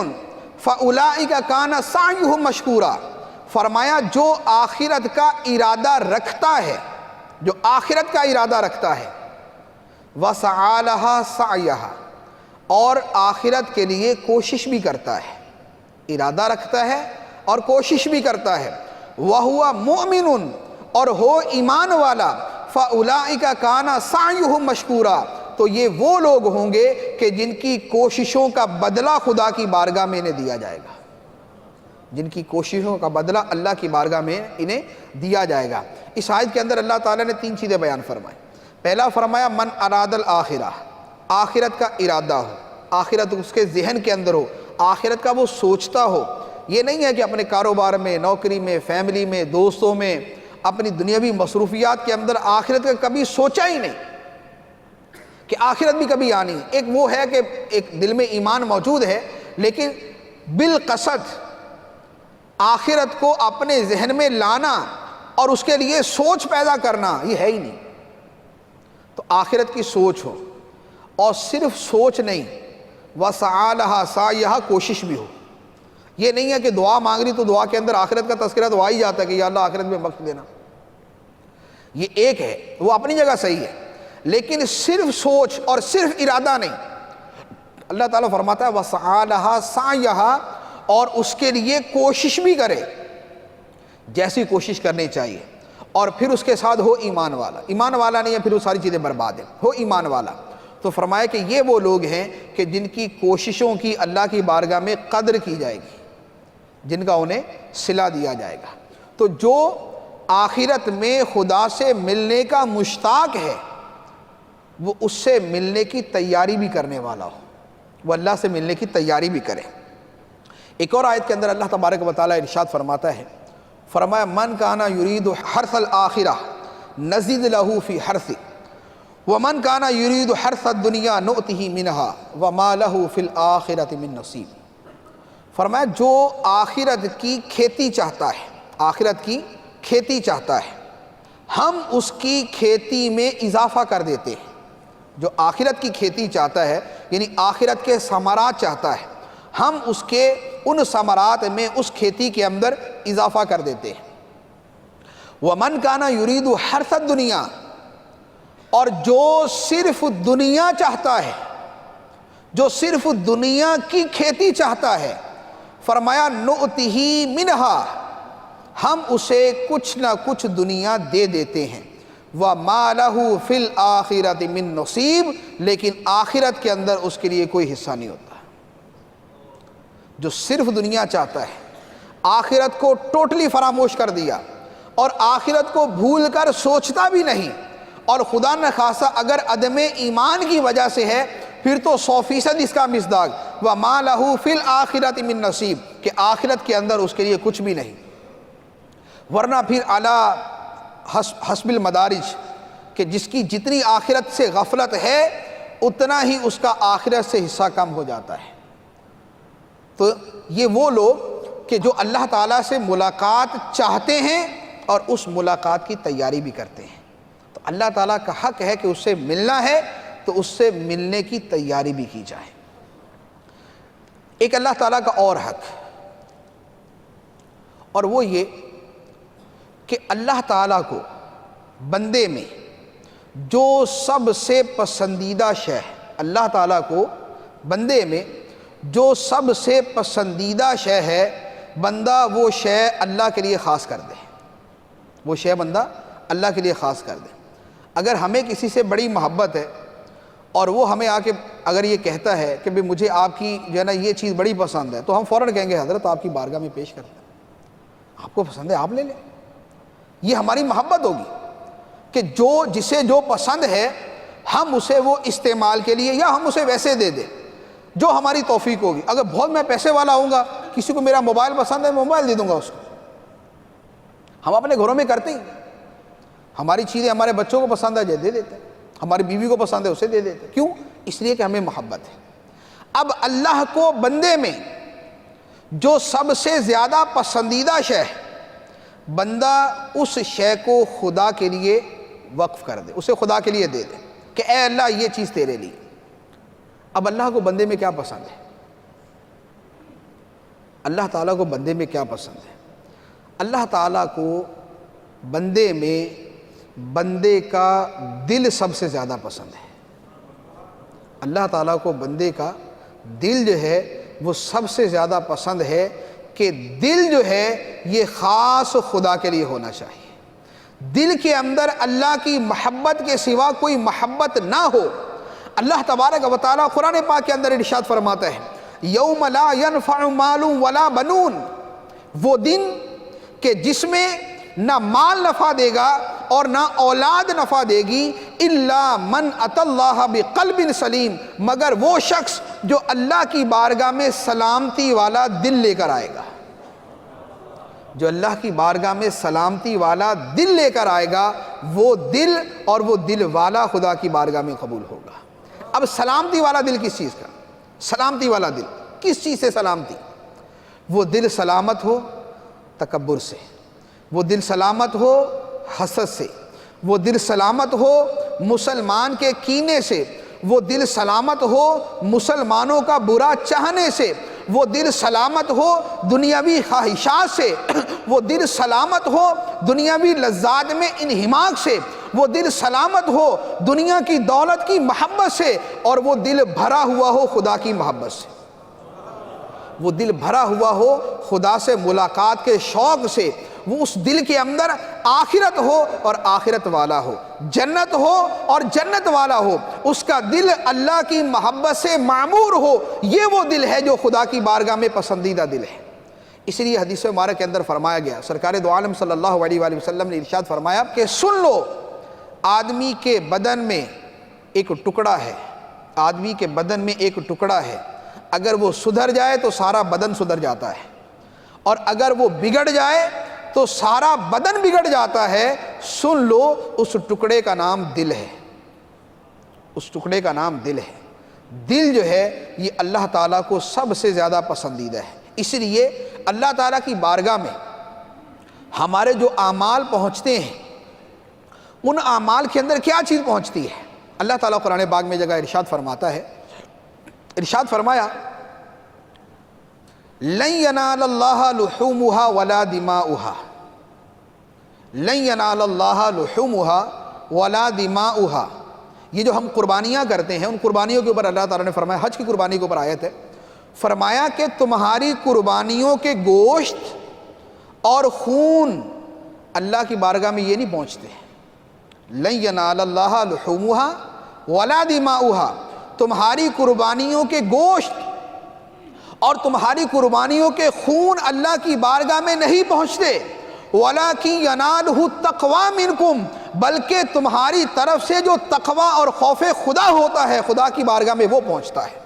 فَأُولَئِكَ كَانَ سَعْيُهُمْ مَشْكُورًا، فرمایا جو آخرت کا ارادہ رکھتا ہے، جو آخرت کا ارادہ رکھتا ہے، وَسَعَى لَهَا سَعْيَهَا، اور آخرت کے لیے کوشش بھی کرتا ہے، ارادہ رکھتا ہے اور کوشش بھی کرتا ہے، وَهُوَ مُؤْمِنٌ، اور ہو ایمان والا، فَأُولَئِكَ كَانَ سَعْيُهُمْ مَشْكُورًا، تو یہ وہ لوگ ہوں گے کہ جن کی کوششوں کا بدلہ خدا کی بارگاہ میں انہیں دیا جائے گا، جن کی کوششوں کا بدلہ اللہ کی بارگاہ میں انہیں دیا جائے گا۔ اس آیت کے اندر اللہ تعالیٰ نے 3 چیزیں بیان فرمائیں۔ پہلا فرمایا من اراد الآخرہ، آخرت کا ارادہ ہو، آخرت اس کے ذہن کے اندر ہو، آخرت کا وہ سوچتا ہو۔ یہ نہیں ہے کہ اپنے کاروبار میں، نوکری میں، فیملی میں، دوستوں میں، اپنی دنیاوی مصروفیات کے اندر آخرت کا کبھی سوچا ہی نہیں کہ آخرت بھی کبھی آنی۔ ایک وہ ہے کہ ایک دل میں ایمان موجود ہے، لیکن بالقصد آخرت کو اپنے ذہن میں لانا اور اس کے لیے سوچ پیدا کرنا یہ ہے ہی نہیں۔ تو آخرت کی سوچ ہو، اور صرف سوچ نہیں، وَسَعَى لَهَا سَعْيَهَا، کوشش بھی ہو۔ یہ نہیں ہے کہ دعا مانگ رہی تو دعا کے اندر آخرت کا تذکرہ تو آ ہی جاتا ہے کہ یا اللہ آخرت میں بخش دینا۔ یہ ایک ہے، وہ اپنی جگہ صحیح ہے، لیکن صرف سوچ اور صرف ارادہ نہیں۔ اللہ تعالیٰ فرماتا ہے وَسَعَى لَهَا سَعْيَهَا، اور اس کے لیے کوشش بھی کرے جیسی کوشش کرنی چاہیے، اور پھر اس کے ساتھ ہو ایمان والا۔ ایمان والا نہیں ہے پھر وہ ساری چیزیں برباد ہیں، ہو ایمان والا۔ تو فرمایا کہ یہ وہ لوگ ہیں کہ جن کی کوششوں کی اللہ کی بارگاہ میں قدر کی جائے گی، جن کا انہیں صلہ دیا جائے گا۔ تو جو آخرت میں خدا سے ملنے کا مشتاق ہے، وہ اس سے ملنے کی تیاری بھی کرنے والا ہو، وہ اللہ سے ملنے کی تیاری بھی کرے۔ ایک اور آیت کے اندر اللہ تبارک و تعالیٰ ارشاد فرماتا ہے، فرمایا من کان یرید حرث الآخرہ نزد لہ فی حرثہ ومن کان یرید حرث الدنیا نؤتہ منہا وما لہ فی الآخرۃ من نصیب۔ فرمایا جو آخرت کی کھیتی چاہتا ہے، آخرت کی کھیتی چاہتا ہے، ہم اس کی کھیتی میں اضافہ کر دیتے ہیں۔ جو آخرت کی کھیتی چاہتا ہے یعنی آخرت کے ثمرات چاہتا ہے، ہم اس کے ان ثمرات میں اس کھیتی کے اندر اضافہ کر دیتے ہیں۔ وَمَنْ كَانَ يُرِيدُ حَرْثَ الدُّنْيَا، اور جو صرف دنیا چاہتا ہے، جو صرف دنیا کی کھیتی چاہتا ہے، فرمایا نُؤْتِهِ مِنْهَا، ہم اسے کچھ نہ کچھ دنیا دے دیتے ہیں۔ وَمَا لَهُ فِي الْآخِرَةِ مِن نَصِیب، لیکن آخرت کے اندر اس کے لیے کوئی حصہ نہیں ہوتا۔ جو صرف دنیا چاہتا ہے، آخرت کو ٹوٹلی فراموش کر دیا اور آخرت کو بھول کر سوچتا بھی نہیں، اور خدا نہ خواستہ اگر عدم ایمان کی وجہ سے ہے پھر تو 100% اس کا مصداق وَمَا لَهُ فِي الْآخِرَةِ مِن نَصِیب، کہ آخرت کے اندر اس کے لیے کچھ بھی نہیں۔ ورنہ پھر اعلیٰ حسب المدارج کہ جس کی جتنی آخرت سے غفلت ہے اتنا ہی اس کا آخرت سے حصہ کم ہو جاتا ہے۔ تو یہ وہ لوگ کہ جو اللہ تعالیٰ سے ملاقات چاہتے ہیں اور اس ملاقات کی تیاری بھی کرتے ہیں۔ تو اللہ تعالیٰ کا حق ہے کہ اس سے ملنا ہے تو اس سے ملنے کی تیاری بھی کی جائے۔ ایک اللہ تعالیٰ کا اور حق، اور وہ یہ کہ اللہ تعالیٰ کو بندے میں جو سب سے پسندیدہ شے ہے، اللہ تعالیٰ کو بندے میں جو سب سے پسندیدہ شے ہے، بندہ وہ شے اللہ کے لیے خاص کر دے، وہ شے بندہ اللہ کے لیے خاص کر دے۔ اگر ہمیں کسی سے بڑی محبت ہے اور وہ ہمیں آ کے اگر یہ کہتا ہے کہ بھئی مجھے آپ کی جو ہے نا یہ چیز بڑی پسند ہے، تو ہم فوراً کہیں گے حضرت آپ کی بارگاہ میں پیش کرتے ہیں، آپ کو پسند ہے آپ لے لیں۔ یہ ہماری محبت ہوگی کہ جسے جو پسند ہے ہم اسے وہ استعمال کے لیے یا ہم اسے ویسے دے دیں جو ہماری توفیق ہوگی۔ اگر بہت میں پیسے والا ہوں گا، کسی کو میرا موبائل پسند ہے، موبائل دے دوں گا اس کو۔ ہم اپنے گھروں میں کرتے ہیں، ہماری چیزیں ہمارے بچوں کو پسند ہے دے دیتے ہیں، ہماری بیوی کو پسند ہے اسے دے دیتے ہیں۔ کیوں؟ اس لیے کہ ہمیں محبت ہے۔ اب اللہ کو بندے میں جو سب سے زیادہ پسندیدہ شے ہے، بندہ اس شے کو خدا کے لیے وقف کر دے، اسے خدا کے لیے دے دے کہ اے اللہ یہ چیز تیرے لیے۔ اب اللہ کو بندے میں کیا پسند ہے؟ اللہ تعالیٰ کو بندے میں کیا پسند ہے؟ اللہ تعالیٰ کو بندے میں بندے کا دل سب سے زیادہ پسند ہے۔ اللہ تعالیٰ کو بندے کا دل جو ہے وہ سب سے زیادہ پسند ہے کہ دل جو ہے یہ خاص خدا کے لیے ہونا چاہیے۔ دل کے اندر اللہ کی محبت کے سوا کوئی محبت نہ ہو۔ اللہ تبارک و تعالیٰ قرآن پاک کے اندر ارشاد فرماتا ہے یوم لا ينفع مال ولا بنون، وہ دن کہ جس میں نہ مال نفع دے گا اور نہ اولاد نفع دے گی الا من اتی اللہ بقلب سلیم، مگر وہ شخص جو اللہ کی بارگاہ میں سلامتی والا دل لے کر آئے گا، جو اللہ کی بارگاہ میں سلامتی والا دل لے کر آئے گا، وہ دل اور وہ دل والا خدا کی بارگاہ میں قبول ہوگا۔ اب سلامتی والا دل کس چیز کا؟ سلامتی والا دل کس چیز سے سلامتی؟ وہ دل سلامت ہو تکبر سے، وہ دل سلامت ہو حسد سے، وہ دل سلامت ہو مسلمان کے کینے سے، وہ دل سلامت ہو مسلمانوں کا برا چاہنے سے، وہ دل سلامت ہو دنیاوی خواہشات سے، وہ دل سلامت ہو دنیاوی لذات میں انہماک سے، وہ دل سلامت ہو دنیا کی دولت کی محبت سے، اور وہ دل بھرا ہوا ہو خدا کی محبت سے، وہ دل بھرا ہوا ہو خدا سے ملاقات کے شوق سے، وہ اس دل کے اندر آخرت ہو اور آخرت والا ہو، جنت ہو اور جنت والا ہو، اس کا دل اللہ کی محبت سے معمور ہو، یہ وہ دل ہے جو خدا کی بارگاہ میں پسندیدہ دل ہے۔ اس لیے حدیث مبارک کے اندر فرمایا گیا، سرکار دو عالم صلی اللہ علیہ وآلہ وسلم نے ارشاد فرمایا کہ سن لو، آدمی کے بدن میں ایک ٹکڑا ہے، آدمی کے بدن میں ایک ٹکڑا ہے، اگر وہ سدھر جائے تو سارا بدن سدھر جاتا ہے، اور اگر وہ بگڑ جائے تو سارا بدن بگڑ جاتا ہے۔ سن لو، اس ٹکڑے کا نام دل ہے، اس ٹکڑے کا نام دل ہے۔ دل جو ہے یہ اللہ تعالیٰ کو سب سے زیادہ پسندیدہ ہے، اس لیے اللہ تعالیٰ کی بارگاہ میں ہمارے جو اعمال پہنچتے ہیں، ان اعمال کے اندر کیا چیز پہنچتی ہے؟ اللہ تعالیٰ قرآن پاک میں جگہ ارشاد فرماتا ہے، ارشاد فرمایا لن ینال اللہ لحومها ولا دماؤها، لن ینال اللہ لحومها ولا دماؤها۔ یہ جو ہم قربانیاں کرتے ہیں، ان قربانیوں کے اوپر اللہ تعالیٰ نے فرمایا، حج کی قربانی کے اوپر آیت ہے، فرمایا کہ تمہاری قربانیوں کے گوشت اور خون اللہ کی بارگاہ میں یہ نہیں پہنچتے۔ لن ینال اللہ لحومها ولا دماؤها، تمہاری قربانیوں کے گوشت اور تمہاری قربانیوں کے خون اللہ کی بارگاہ میں نہیں پہنچتے، وَلَكِنْ يَنَالُهُ التَّقْوَى مِنْكُمْ، بلکہ تمہاری طرف سے جو تقوی اور خوف خدا ہوتا ہے خدا کی بارگاہ میں وہ پہنچتا ہے،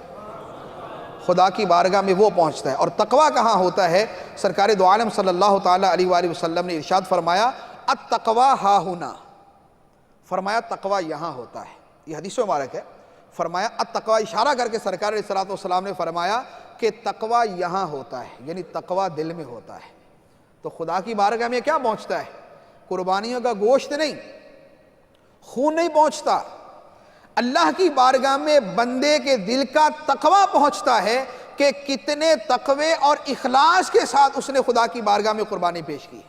خدا کی بارگاہ میں وہ پہنچتا ہے۔ اور تقوی کہاں ہوتا ہے؟ سرکار دو عالم صلی اللہ تعالیٰ علیہ وآلہ وسلم نے ارشاد فرمایا التقوی ہا ہنا، فرمایا تقوی یہاں ہوتا ہے، یہ حدیث مبارک ہے، فرمایا التقوی، اشارہ کر کے سرکار علیہ الصلوۃ والسلام نے فرمایا کہ تقوی یہاں ہوتا ہے، یعنی تقوی دل میں ہوتا ہے۔ تو خدا کی بارگاہ میں کیا پہنچتا ہے؟ قربانیوں کا گوشت نہیں، خون نہیں پہنچتا، اللہ کی بارگاہ میں بندے کے دل کا تقوی پہنچتا ہے کہ کتنے تقوی اور اخلاص کے ساتھ اس نے خدا کی بارگاہ میں قربانی پیش کی۔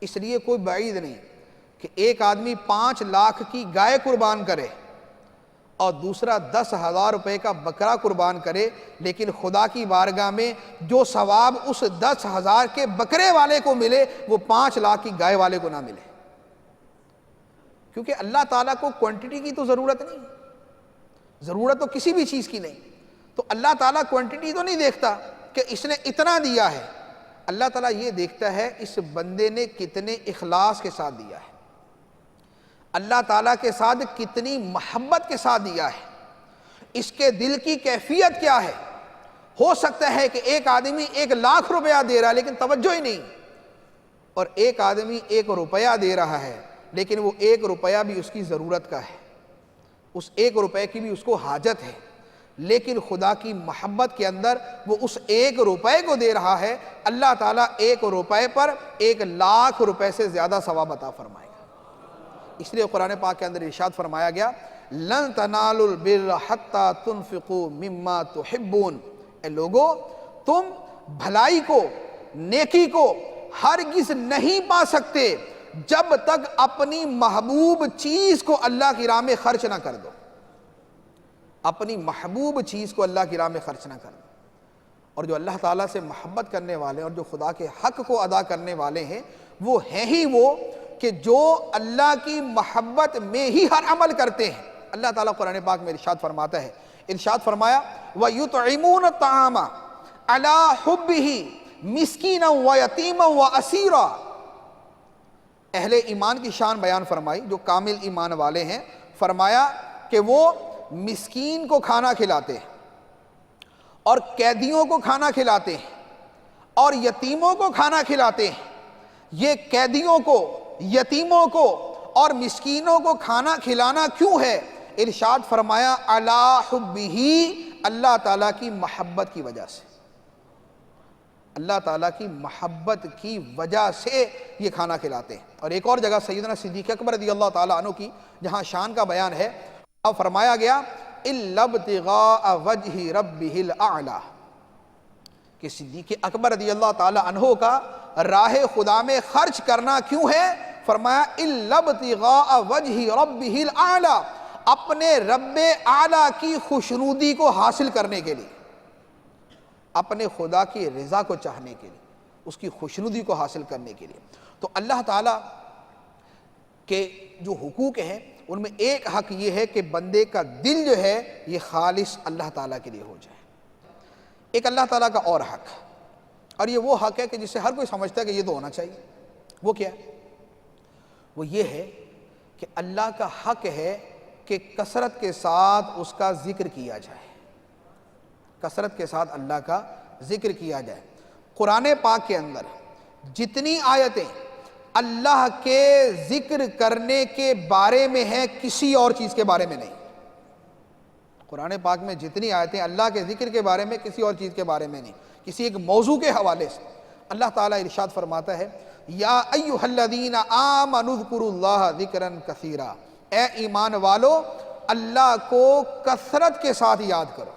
اس لیے کوئی بعید نہیں کہ ایک آدمی 5 لاکھ کی گائے قربان کرے اور دوسرا 10,000 روپے کا بکرا قربان کرے، لیکن خدا کی بارگاہ میں جو ثواب اس 10,000 کے بکرے والے کو ملے وہ 5 لاکھ کی گائے والے کو نہ ملے، کیونکہ اللہ تعالیٰ کو کوانٹٹی کی تو ضرورت نہیں، ضرورت تو کسی بھی چیز کی نہیں، تو اللہ تعالیٰ کوانٹٹی تو نہیں دیکھتا کہ اس نے اتنا دیا ہے، اللہ تعالیٰ یہ دیکھتا ہے اس بندے نے کتنے اخلاص کے ساتھ دیا ہے، اللہ تعالیٰ کے ساتھ کتنی محبت کے ساتھ دیا ہے، اس کے دل کی کیفیت کیا ہے۔ ہو سکتا ہے کہ ایک آدمی 1 لاکھ روپیہ دے رہا ہے لیکن توجہ ہی نہیں، اور ایک آدمی 1 روپیہ دے رہا ہے لیکن وہ 1 روپیہ بھی اس کی ضرورت کا ہے، اس 1 روپے کی بھی اس کو حاجت ہے، لیکن خدا کی محبت کے اندر وہ اس 1 روپے کو دے رہا ہے، اللہ تعالیٰ 1 روپے پر 1 لاکھ روپے سے زیادہ ثواب عطا فرمائے گا۔ اس لیے قرآن پاک کے اندر ارشاد فرمایا گیا لن تنالوا البر حتى تنفقوا مما تحبون، اے لوگو تم بھلائی کو، نیکی کو ہرگز نہیں پا سکتے جب تک اپنی محبوب چیز کو اللہ کی راہ میں خرچ نہ کر دو، اپنی محبوب چیز کو اللہ کی راہ میں خرچ نہ کر دو۔ اور جو اللہ تعالیٰ سے محبت کرنے والے اور جو خدا کے حق کو ادا کرنے والے ہیں وہ ہیں ہی وہ کہ جو اللہ کی محبت میں ہی ہر عمل کرتے ہیں۔ اللہ تعالیٰ قرآن پاک میں ارشاد فرماتا ہے، ارشاد فرمایا وَيُطْعِمُونَ الطَّعَامَ عَلَىٰ حُبِّهِ مِسْكِينًا وَيَتِيمًا وَأَسِيرًا، اہل ایمان کی شان بیان فرمائی جو کامل ایمان والے ہیں، فرمایا کہ وہ مسکین کو کھانا کھلاتے ہیں اور قیدیوں کو کھانا کھلاتے ہیں اور یتیموں کو کھانا کھلاتے ہیں۔ یہ قیدیوں کو، یتیموں کو اور مسکینوں کو کھانا کھلانا کیوں ہے؟ ارشاد فرمایا علی حبہ، اللہ تعالیٰ کی محبت کی وجہ سے، اللہ تعالیٰ کی محبت کی وجہ سے یہ کھانا کھلاتے ہیں۔ اور ایک اور جگہ سیدنا صدیق اکبر رضی اللہ تعالیٰ عنہ کی جہاں شان کا بیان ہے، اب فرمایا گیا الا ابتغاء وجہ ربہ الاعلی، کہ صدیق اکبر رضی اللہ تعالیٰ عنہ کا راہ خدا میں خرچ کرنا کیوں ہے؟ فرمایا الا ابتغاء وجہ ربہ الاعلی، اپنے رب اعلیٰ کی خوشنودی کو حاصل کرنے کے لیے، اپنے خدا کی رضا کو چاہنے کے لیے، اس کی خوشنودی کو حاصل کرنے کے لیے۔ تو اللہ تعالیٰ کے جو حقوق ہیں ان میں ایک حق یہ ہے کہ بندے کا دل جو ہے یہ خالص اللہ تعالیٰ کے لیے ہو جائے۔ ایک اللہ تعالیٰ کا اور حق، اور یہ وہ حق ہے کہ جس سے ہر کوئی سمجھتا ہے کہ یہ تو ہونا چاہیے، وہ کیا ہے؟ وہ یہ ہے کہ اللہ کا حق ہے کہ کثرت کے ساتھ اس کا ذکر کیا جائے، کثرت کے ساتھ اللہ کا ذکر کیا جائے۔ قرآن پاک کے اندر جتنی آیتیں اللہ کے ذکر کرنے کے بارے میں ہیں، کسی اور چیز کے بارے میں نہیں۔ قرآن پاک میں جتنی آیتیں اللہ کے ذکر کے بارے میں، کسی اور چیز کے بارے میں نہیں، کسی ایک موضوع کے حوالے سے اللہ تعالیٰ ارشاد فرماتا ہے یا ایھا الذین آمنوا اذکروا اللہ ذکرا کثیرا، اے ایمان والو اللہ کو کثرت کے ساتھ یاد کرو،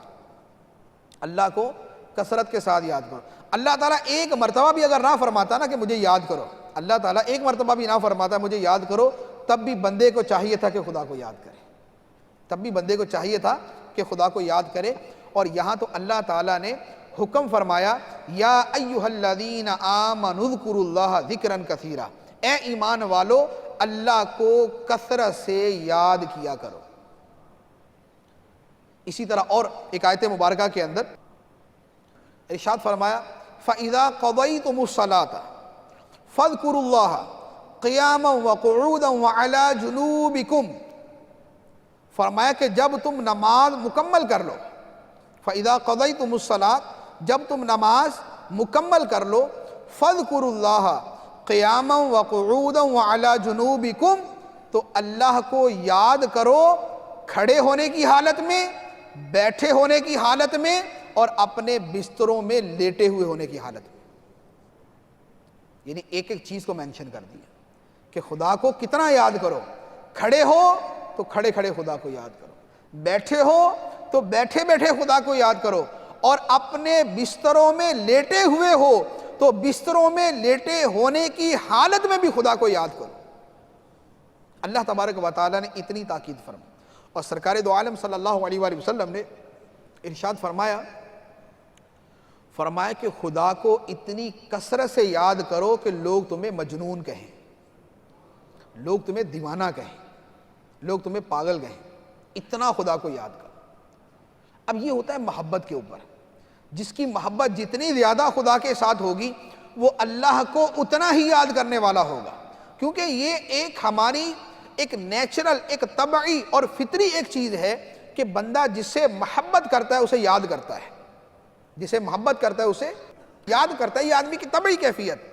اللہ کو کثرت کے ساتھ یاد کرو۔ اللہ تعالیٰ ایک مرتبہ بھی اگر نہ فرماتا نا کہ مجھے یاد کرو، اللہ تعالیٰ ایک مرتبہ بھی نہ فرماتا مجھے یاد کرو، تب بھی بندے کو چاہیے تھا کہ خدا کو یاد کرے، تب بھی بندے کو چاہیے تھا کہ خدا کو یاد کرے۔ اور یہاں تو اللہ تعالیٰ نے حکم فرمایا یا ایھا الذین آمنوا اذکروا اللہ ذکرا کثیرا، اے ایمان والو اللہ کو کثرت سے یاد کیا کرو۔ اسی طرح اور ایک آیت مبارکہ کے اندر ارشاد فرمایا فَإِذَا قَضَيْتُمُ الصَّلَاةَ فَاذْكُرُوا اللَّهَ قِيَامًا وَقُعُودًا وَعَلَى جُنُوبِكُمْ، فرمایا کہ جب تم نماز مکمل کر لو، فَإِذَا قَضَيْتُمُ الصَّلَاةَ، جب تم نماز مکمل کر لو، فَاذْكُرُوا اللَّهَ قِيَامًا وَقُعُودًا وَعَلَى جُنُوبِكُمْ، تو اللہ کو یاد کرو کھڑے ہونے کی حالت میں، بیٹھے ہونے کی حالت میں، اور اپنے بستروں میں لیٹے ہوئے ہونے کی حالت میں۔ یعنی ایک ایک چیز کو مینشن کر دیا کہ خدا کو کتنا یاد کرو، کھڑے ہو تو کھڑے کھڑے خدا کو یاد کرو، بیٹھے ہو تو بیٹھے بیٹھے خدا کو یاد کرو، اور اپنے بستروں میں لیٹے ہوئے ہو تو بستروں میں لیٹے ہونے کی حالت میں بھی خدا کو یاد کرو۔ اللہ تبارک و تعالیٰ نے اتنی تاکید فرمائی، اور سرکار دو عالم صلی اللہ علیہ وآلہ وسلم نے ارشاد فرمایا کہ خدا کو اتنی کثرت سے یاد کرو کہ لوگ تمہیں مجنون کہیں، لوگ تمہیں دیوانہ کہیں، لوگ تمہیں پاگل کہیں، اتنا خدا کو یاد کرو۔ اب یہ ہوتا ہے محبت کے اوپر، جس کی محبت جتنی زیادہ خدا کے ساتھ ہوگی وہ اللہ کو اتنا ہی یاد کرنے والا ہوگا، کیونکہ یہ ایک ہماری ایک نیچرل، ایک طبعی اور فطری ایک چیز ہے کہ بندہ جس سے محبت کرتا ہے اسے یاد کرتا ہے، جسے محبت کرتا ہے اسے یاد کرتا ہے۔ یہ آدمی کی طبعی کیفیت،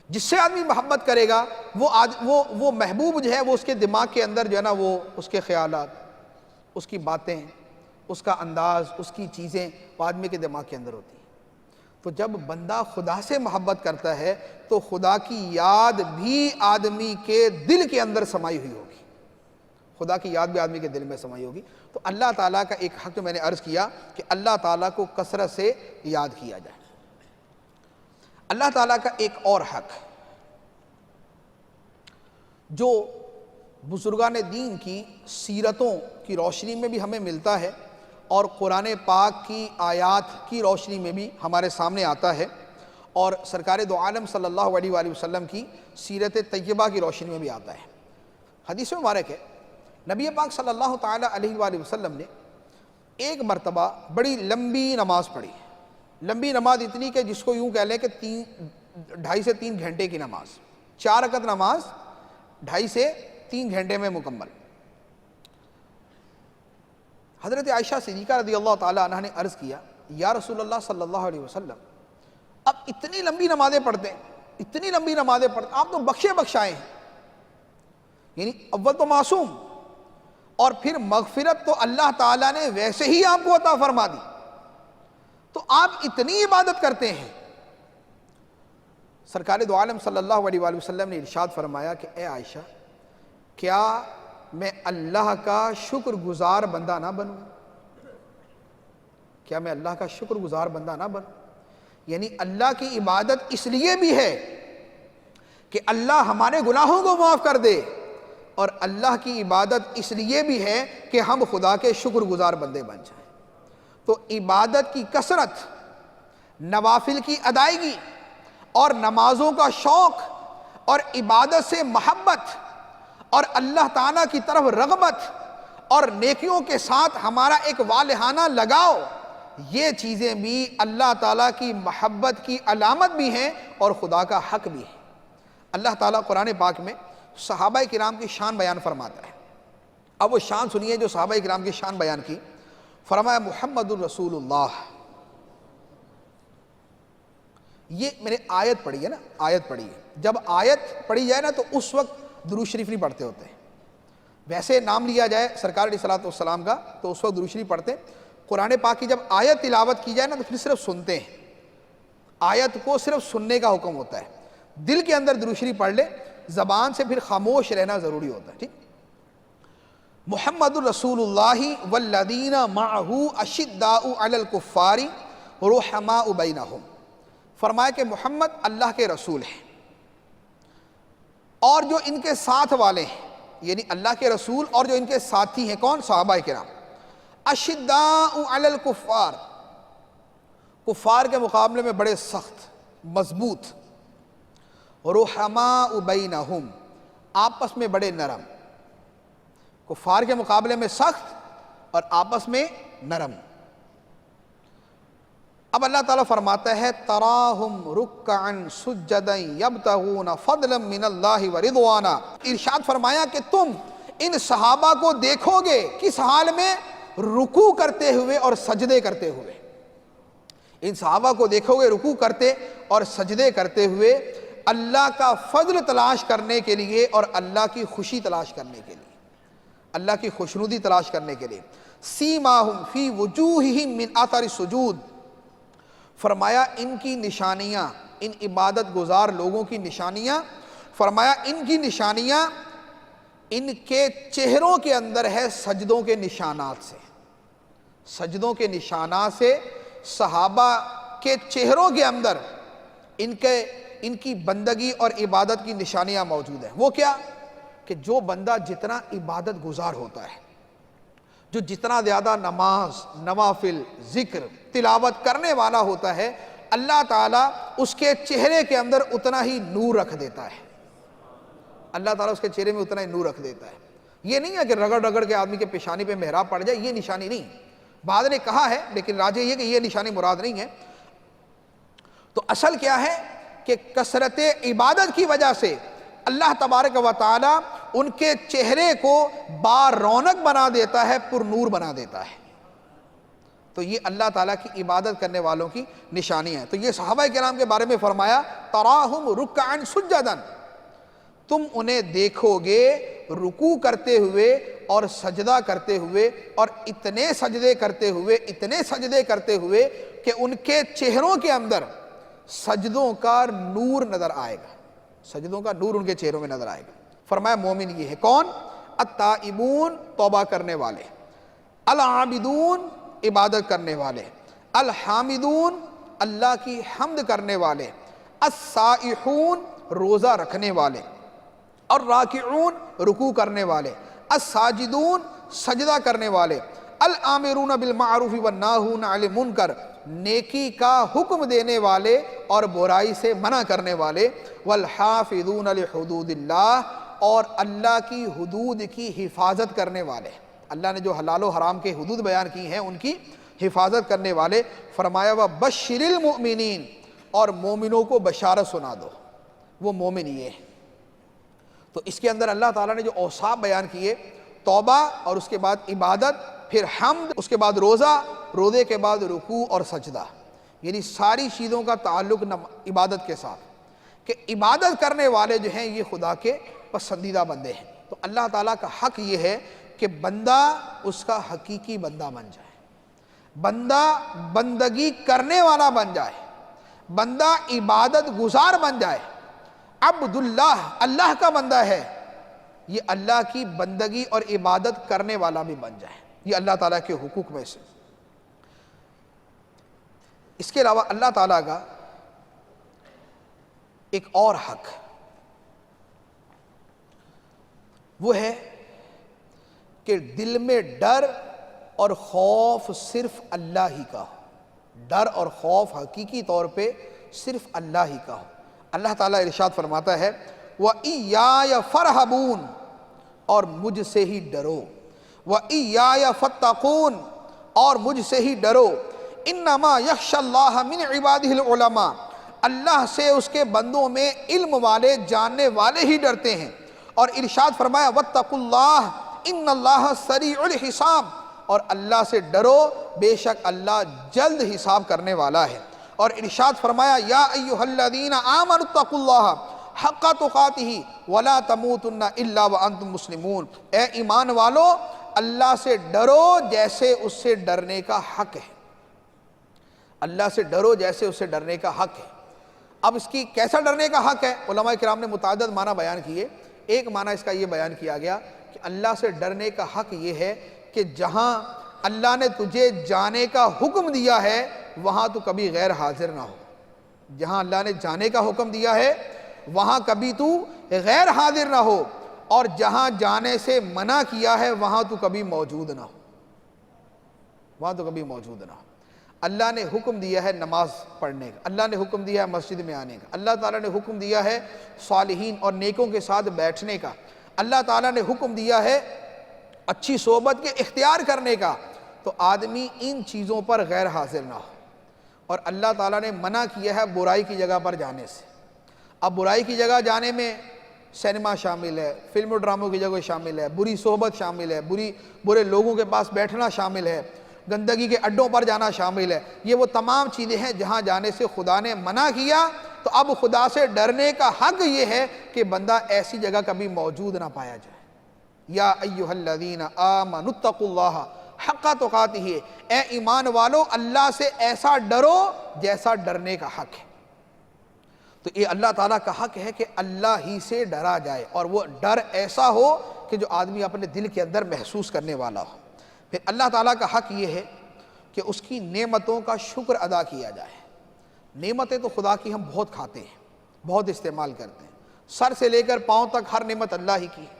جس سے آدمی محبت کرے گا وہ محبوب جو ہے وہ اس کے دماغ کے اندر جو ہے نا وہ اس کے خیالات، اس کی باتیں، اس کا انداز، اس کی چیزیں وہ آدمی کے دماغ کے اندر ہوتی ہیں۔ تو جب بندہ خدا سے محبت کرتا ہے تو خدا کی یاد بھی آدمی کے دل کے اندر سمائی ہوئی ہوگی، خدا کی یاد بھی آدمی کے دل میں سمائی ہوگی۔ تو اللہ تعالیٰ کا ایک حق جو میں نے عرض کیا کہ اللہ تعالیٰ کو کثرت سے یاد کیا جائے۔ اللہ تعالیٰ کا ایک اور حق جو بزرگان دین کی سیرتوں کی روشنی میں بھی ہمیں ملتا ہے اور قرآن پاک کی آیات کی روشنی میں بھی ہمارے سامنے آتا ہے، اور سرکار دو عالم صلی اللہ علیہ وآلہ وسلم کی سیرت طیبہ کی روشنی میں بھی آتا ہے۔ حدیث مبارک ہے نبی پاک صلی اللہ تعالیٰ علیہ وآلہ وسلم نے ایک مرتبہ بڑی لمبی نماز پڑھی، لمبی نماز اتنی کہ جس کو یوں کہہ لیں کہ 2.5 سے 3 گھنٹے کی نماز، 4 رکعت نماز 2.5 سے 3 گھنٹے میں مکمل۔ حضرت عائشہ صدیقہ رضی اللہ تعالی عنہ نے عرض کیا یا رسول اللہ صلی اللہ علیہ وسلم اب اتنی لمبی نمازیں پڑھتے ہیں، اتنی لمبی نمازیں پڑھتے ہیں، آپ تو بخشے بخشائے ہیں، یعنی اول تو معصوم اور پھر مغفرت تو اللہ تعالیٰ نے ویسے ہی آپ کو عطا فرما دی، تو آپ اتنی عبادت کرتے ہیں۔ سرکار دو عالم صلی اللہ علیہ وآلہ وسلم نے ارشاد فرمایا کہ اے عائشہ کیا میں اللہ کا شکر گزار بندہ نہ بنوں؟ کیا میں اللہ کا شکر گزار بندہ نہ بنوں؟ یعنی اللہ کی عبادت اس لیے بھی ہے کہ اللہ ہمارے گناہوں کو معاف کر دے، اور اللہ کی عبادت اس لیے بھی ہے کہ ہم خدا کے شکر گزار بندے بن جائیں۔ تو عبادت کی کثرت، نوافل کی ادائیگی اور نمازوں کا شوق اور عبادت سے محبت اور اللہ تعالیٰ کی طرف رغبت اور نیکیوں کے ساتھ ہمارا ایک والہانہ لگاؤ، یہ چیزیں بھی اللہ تعالیٰ کی محبت کی علامت بھی ہیں اور خدا کا حق بھی ہے۔ اللہ تعالیٰ قرآن پاک میں صحابہ کرام کی شان بیان فرماتا ہے۔ اب وہ شان سنیے جو صحابہ کرام کی شان بیان کی، فرمایا محمد الرسول اللہ، یہ میں نے آیت پڑھی ہے نا، آیت پڑھی ہے، جب آیت پڑھی جائے نا تو اس وقت درود شریف نہیں پڑھتے ہوتے ہیں، ویسے نام لیا جائے سرکار علیہ الصلوۃ والسلام کا تو اس وقت درود شریف پڑھتے ہیں۔ قرآن پاک کی جب آیت تلاوت کی جائے نا تو پھر صرف سنتے ہیں، آیت کو صرف سننے کا حکم ہوتا ہے، دل کے اندر درود شریف پڑھ لے، زبان سے پھر خاموش رہنا ضروری ہوتا ہے۔ ٹھیک، محمد الرسول اللہ والذین معہ اشداء علی الکفار رحماء بینہم، فرمایا کہ محمد اللہ کے رسول ہیں اور جو ان کے ساتھ والے ہیں، یعنی اللہ کے رسول اور جو ان کے ساتھی ہیں، کون؟ صحابہ کرام، اشداء علی الکفار، کفار کے مقابلے میں بڑے سخت مضبوط، رحماء بینہم، آپس میں بڑے نرم، کفار کے مقابلے میں سخت اور آپس میں نرم۔ اب اللہ تعالیٰ فرماتا ہے تراہم رکعا سجدا یبتغون فضلا من اللہ ورضوانا، ارشاد فرمایا کہ تم ان صحابہ کو دیکھو گے کس حال میں؟ رکوع کرتے ہوئے اور سجدے کرتے ہوئے، ان صحابہ کو دیکھو گے رکوع کرتے اور سجدے کرتے ہوئے، اللہ کا فضل تلاش کرنے کے لیے اور اللہ کی خوشی تلاش کرنے کے لیے، اللہ کی خوشنودی تلاش کرنے کے لیے۔ سیماہم فی وجوہہم من اثر السجود، فرمایا ان کی نشانیاں، ان عبادت گزار لوگوں کی نشانیاں، فرمایا ان کی نشانیاں ان کے چہروں کے اندر ہے سجدوں کے نشانات سے، سجدوں کے نشانات سے صحابہ کے چہروں کے اندر ان کی بندگی اور عبادت کی نشانیاں موجود ہیں۔ وہ کیا؟ کہ جو بندہ جتنا عبادت گزار ہوتا ہے، جو جتنا زیادہ نماز، نوافل، ذکر، تلاوت کرنے والا ہوتا ہے، اللہ تعالیٰ اس کے چہرے کے اندر اتنا ہی نور رکھ دیتا ہے، اللہ تعالیٰ اس کے چہرے میں اتنا ہی نور رکھ دیتا ہے۔ یہ نہیں ہے کہ رگڑ رگڑ کے آدمی کے پیشانی پہ محراب پڑ جائے، یہ نشانی نہیں، بعض نے کہا ہے لیکن راجح یہ کہ یہ نشانی مراد نہیں ہے۔ تو اصل کیا ہے کہ کثرت عبادت کی وجہ سے اللہ تبارک و تعالی ان کے چہرے کو با رونق بنا دیتا ہے، پر نور بنا دیتا ہے۔ تو یہ اللہ تعالیٰ کی عبادت کرنے والوں کی نشانی ہے۔ تو یہ صحابہ کرام کے بارے میں فرمایا تراہم رکعا سجدا، تم انہیں دیکھو گے رکوع کرتے ہوئے اور سجدہ کرتے ہوئے، اور اتنے سجدے کرتے ہوئے کہ ان کے چہروں کے اندر سجدوں کا نور نظر آئے گا، سجدوں کا نور ان کے چہروں میں نظر آئے گا۔ فرمایا مومن یہ ہے کون؟ التائبون، توبہ کرنے والے، العابدون، عبادت کرنے والے، الحامدون، اللہ کی حمد کرنے والے، السائحون، روزہ رکھنے والے، الراکعون، رکوع کرنے والے، الساجدون، سجدہ کرنے والے، الآمرون بالمعروف والناہون عن المنکر، نیکی کا حکم دینے والے اور برائی سے منع کرنے والے، والحافظون لحدود اللہ، اور اللہ کی حدود کی حفاظت کرنے والے، اللہ نے جو حلال و حرام کے حدود بیان کی ہیں ان کی حفاظت کرنے والے۔ فرمایا وبشر المؤمنین، اور مومنوں کو بشارت سنا دو، وہ مومن یہ ہے تو اس کے اندر اللہ تعالیٰ نے جو اوصاف بیان کیے، توبہ اور اس کے بعد عبادت، پھر حمد، اس کے بعد روزہ، روزے کے بعد رکوع اور سجدہ، یعنی ساری چیزوں کا تعلق عبادت کے ساتھ، کہ عبادت کرنے والے جو ہیں یہ خدا کے پسندیدہ بندے ہیں۔ تو اللہ تعالیٰ کا حق یہ ہے کہ بندہ اس کا حقیقی بندہ بن جائے، بندہ بندگی کرنے والا بن جائے، بندہ عبادت گزار بن جائے، عبداللہ، اللہ کا بندہ ہے، یہ اللہ کی بندگی اور عبادت کرنے والا بھی بن جائے۔ یہ اللہ تعالیٰ کے حقوق میں سے۔ اس کے علاوہ اللہ تعالیٰ کا ایک اور حق وہ ہے کہ دل میں ڈر اور خوف صرف اللہ ہی کا ہو، ڈر اور خوف حقیقی طور پہ صرف اللہ ہی کا ہو۔ اللہ تعالیٰ ارشاد فرماتا ہے وَإِيَّايَ فَارْهَبُونَ، اور مجھ سے ہی ڈرو، وَإِيَّايَ فَاتَّقُونَ، اور مجھ سے ہی ڈرو، اِنَّمَا يَخْشَى اللَّهَ مِنْ عِبَادِهِ الْعُلَمَاء، اللہ سے اس کے بندوں میں علم والے، جاننے والے ہی ڈرتے ہیں۔ اور ارشاد فرمایا وَاتَّقُوا اللَّهَ إِنَّ اللَّهَ سَرِيعُ الْحِسَابِ، اور اللہ سے ڈرو، بے شک اللہ جلد حساب کرنے والا ہے۔ اور ارشاد فرمایا یا ایھا الذین آمنوا اتقوا اللہ حق تقاتہ ولا تموتن الا وانتم مسلمون، اے ایمان والو اللہ سے ڈرو جیسے اس سے ڈرنے کا حق ہے، اللہ سے ڈرو جیسے اس سے ڈرنے کا حق ہے۔ اب اس کی کیسا ڈرنے کا حق ہے؟ علماء کرام نے متعدد معنی بیان کیے۔ ایک معنی اس کا یہ بیان کیا گیا کہ اللہ سے ڈرنے کا حق یہ ہے کہ جہاں اللہ نے تجھے جانے کا حکم دیا ہے وہاں تو کبھی غیر حاضر نہ ہو، جہاں اللہ نے جانے کا حکم دیا ہے وہاں کبھی تو غیر حاضر نہ ہو، اور جہاں جانے سے منع کیا ہے وہاں تو کبھی موجود نہ ہو، وہاں تو کبھی موجود نہ ہو۔ اللہ نے حکم دیا ہے نماز پڑھنے کا، اللہ نے حکم دیا ہے مسجد میں آنے کا، اللہ تعالیٰ نے حکم دیا ہے صالحین اور نیکوں کے ساتھ بیٹھنے کا، اللہ تعالیٰ نے حکم دیا ہے اچھی صحبت کے اختیار کرنے کا، تو آدمی ان چیزوں پر غیر حاضر نہ ہو۔ اور اللہ تعالیٰ نے منع کیا ہے برائی کی جگہ پر جانے سے۔ اب برائی کی جگہ جانے میں سینما شامل ہے، فلم و ڈراموں کی جگہ شامل ہے، بری صحبت شامل ہے، برے لوگوں کے پاس بیٹھنا شامل ہے، گندگی کے اڈوں پر جانا شامل ہے۔ یہ وہ تمام چیزیں ہیں جہاں جانے سے خدا نے منع کیا، تو اب خدا سے ڈرنے کا حق یہ ہے کہ بندہ ایسی جگہ کبھی موجود نہ پایا جائے۔ یا ایھا الذین آمنوا اتقوا اللہ حق تقاتہ، اے ایمان والو اللہ سے ایسا ڈرو جیسا ڈرنے کا حق ہے۔ تو یہ اللہ تعالیٰ کا حق ہے کہ اللہ ہی سے ڈرا جائے، اور وہ ڈر ایسا ہو کہ جو آدمی اپنے دل کے اندر محسوس کرنے والا ہو۔ پھر اللہ تعالیٰ کا حق یہ ہے کہ اس کی نعمتوں کا شکر ادا کیا جائے۔ نعمتیں تو خدا کی ہم بہت کھاتے ہیں، بہت استعمال کرتے ہیں، سر سے لے کر پاؤں تک ہر نعمت اللہ ہی کی ہے۔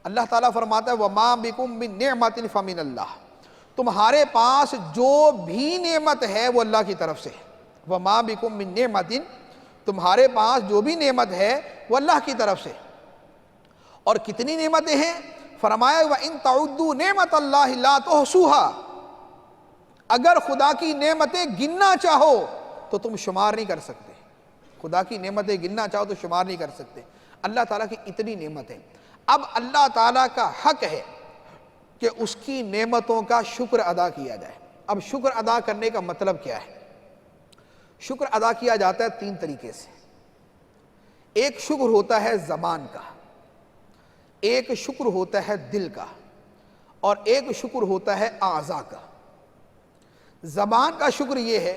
اللہ تعالیٰ فرماتا ہے وَمَا بِكُم مِّن نِعْمَةٍ فَمِنَ اللَّهِ، تمہارے پاس جو بھی نعمت ہے وہ اللہ کی طرف سے ہے۔ وَمَا بِكُم مِّن نِعْمَةٍ، تمہارے پاس جو بھی نعمت ہے وہ اللہ کی طرف سے۔ اور کتنی نعمتیں ہیں؟ فرمایا وَإِن تَعُدُّوا نِعْمَةَ اللَّهِ لَا تُحْصُوهَا، اگر خدا کی نعمتیں گننا چاہو تو تم شمار نہیں کر سکتے، خدا کی نعمتیں گننا چاہو تو شمار نہیں کر سکتے۔ اللہ تعالیٰ کی اتنی نعمتیں۔ اب اللہ تعالیٰ کا حق ہے کہ اس کی نعمتوں کا شکر ادا کیا جائے۔ اب شکر ادا کرنے کا مطلب کیا ہے؟ شکر ادا کیا جاتا ہے تین طریقے سے۔ ایک شکر ہوتا ہے زبان کا، ایک شکر ہوتا ہے دل کا، اور ایک شکر ہوتا ہے اعضاء کا۔ زبان کا شکر یہ ہے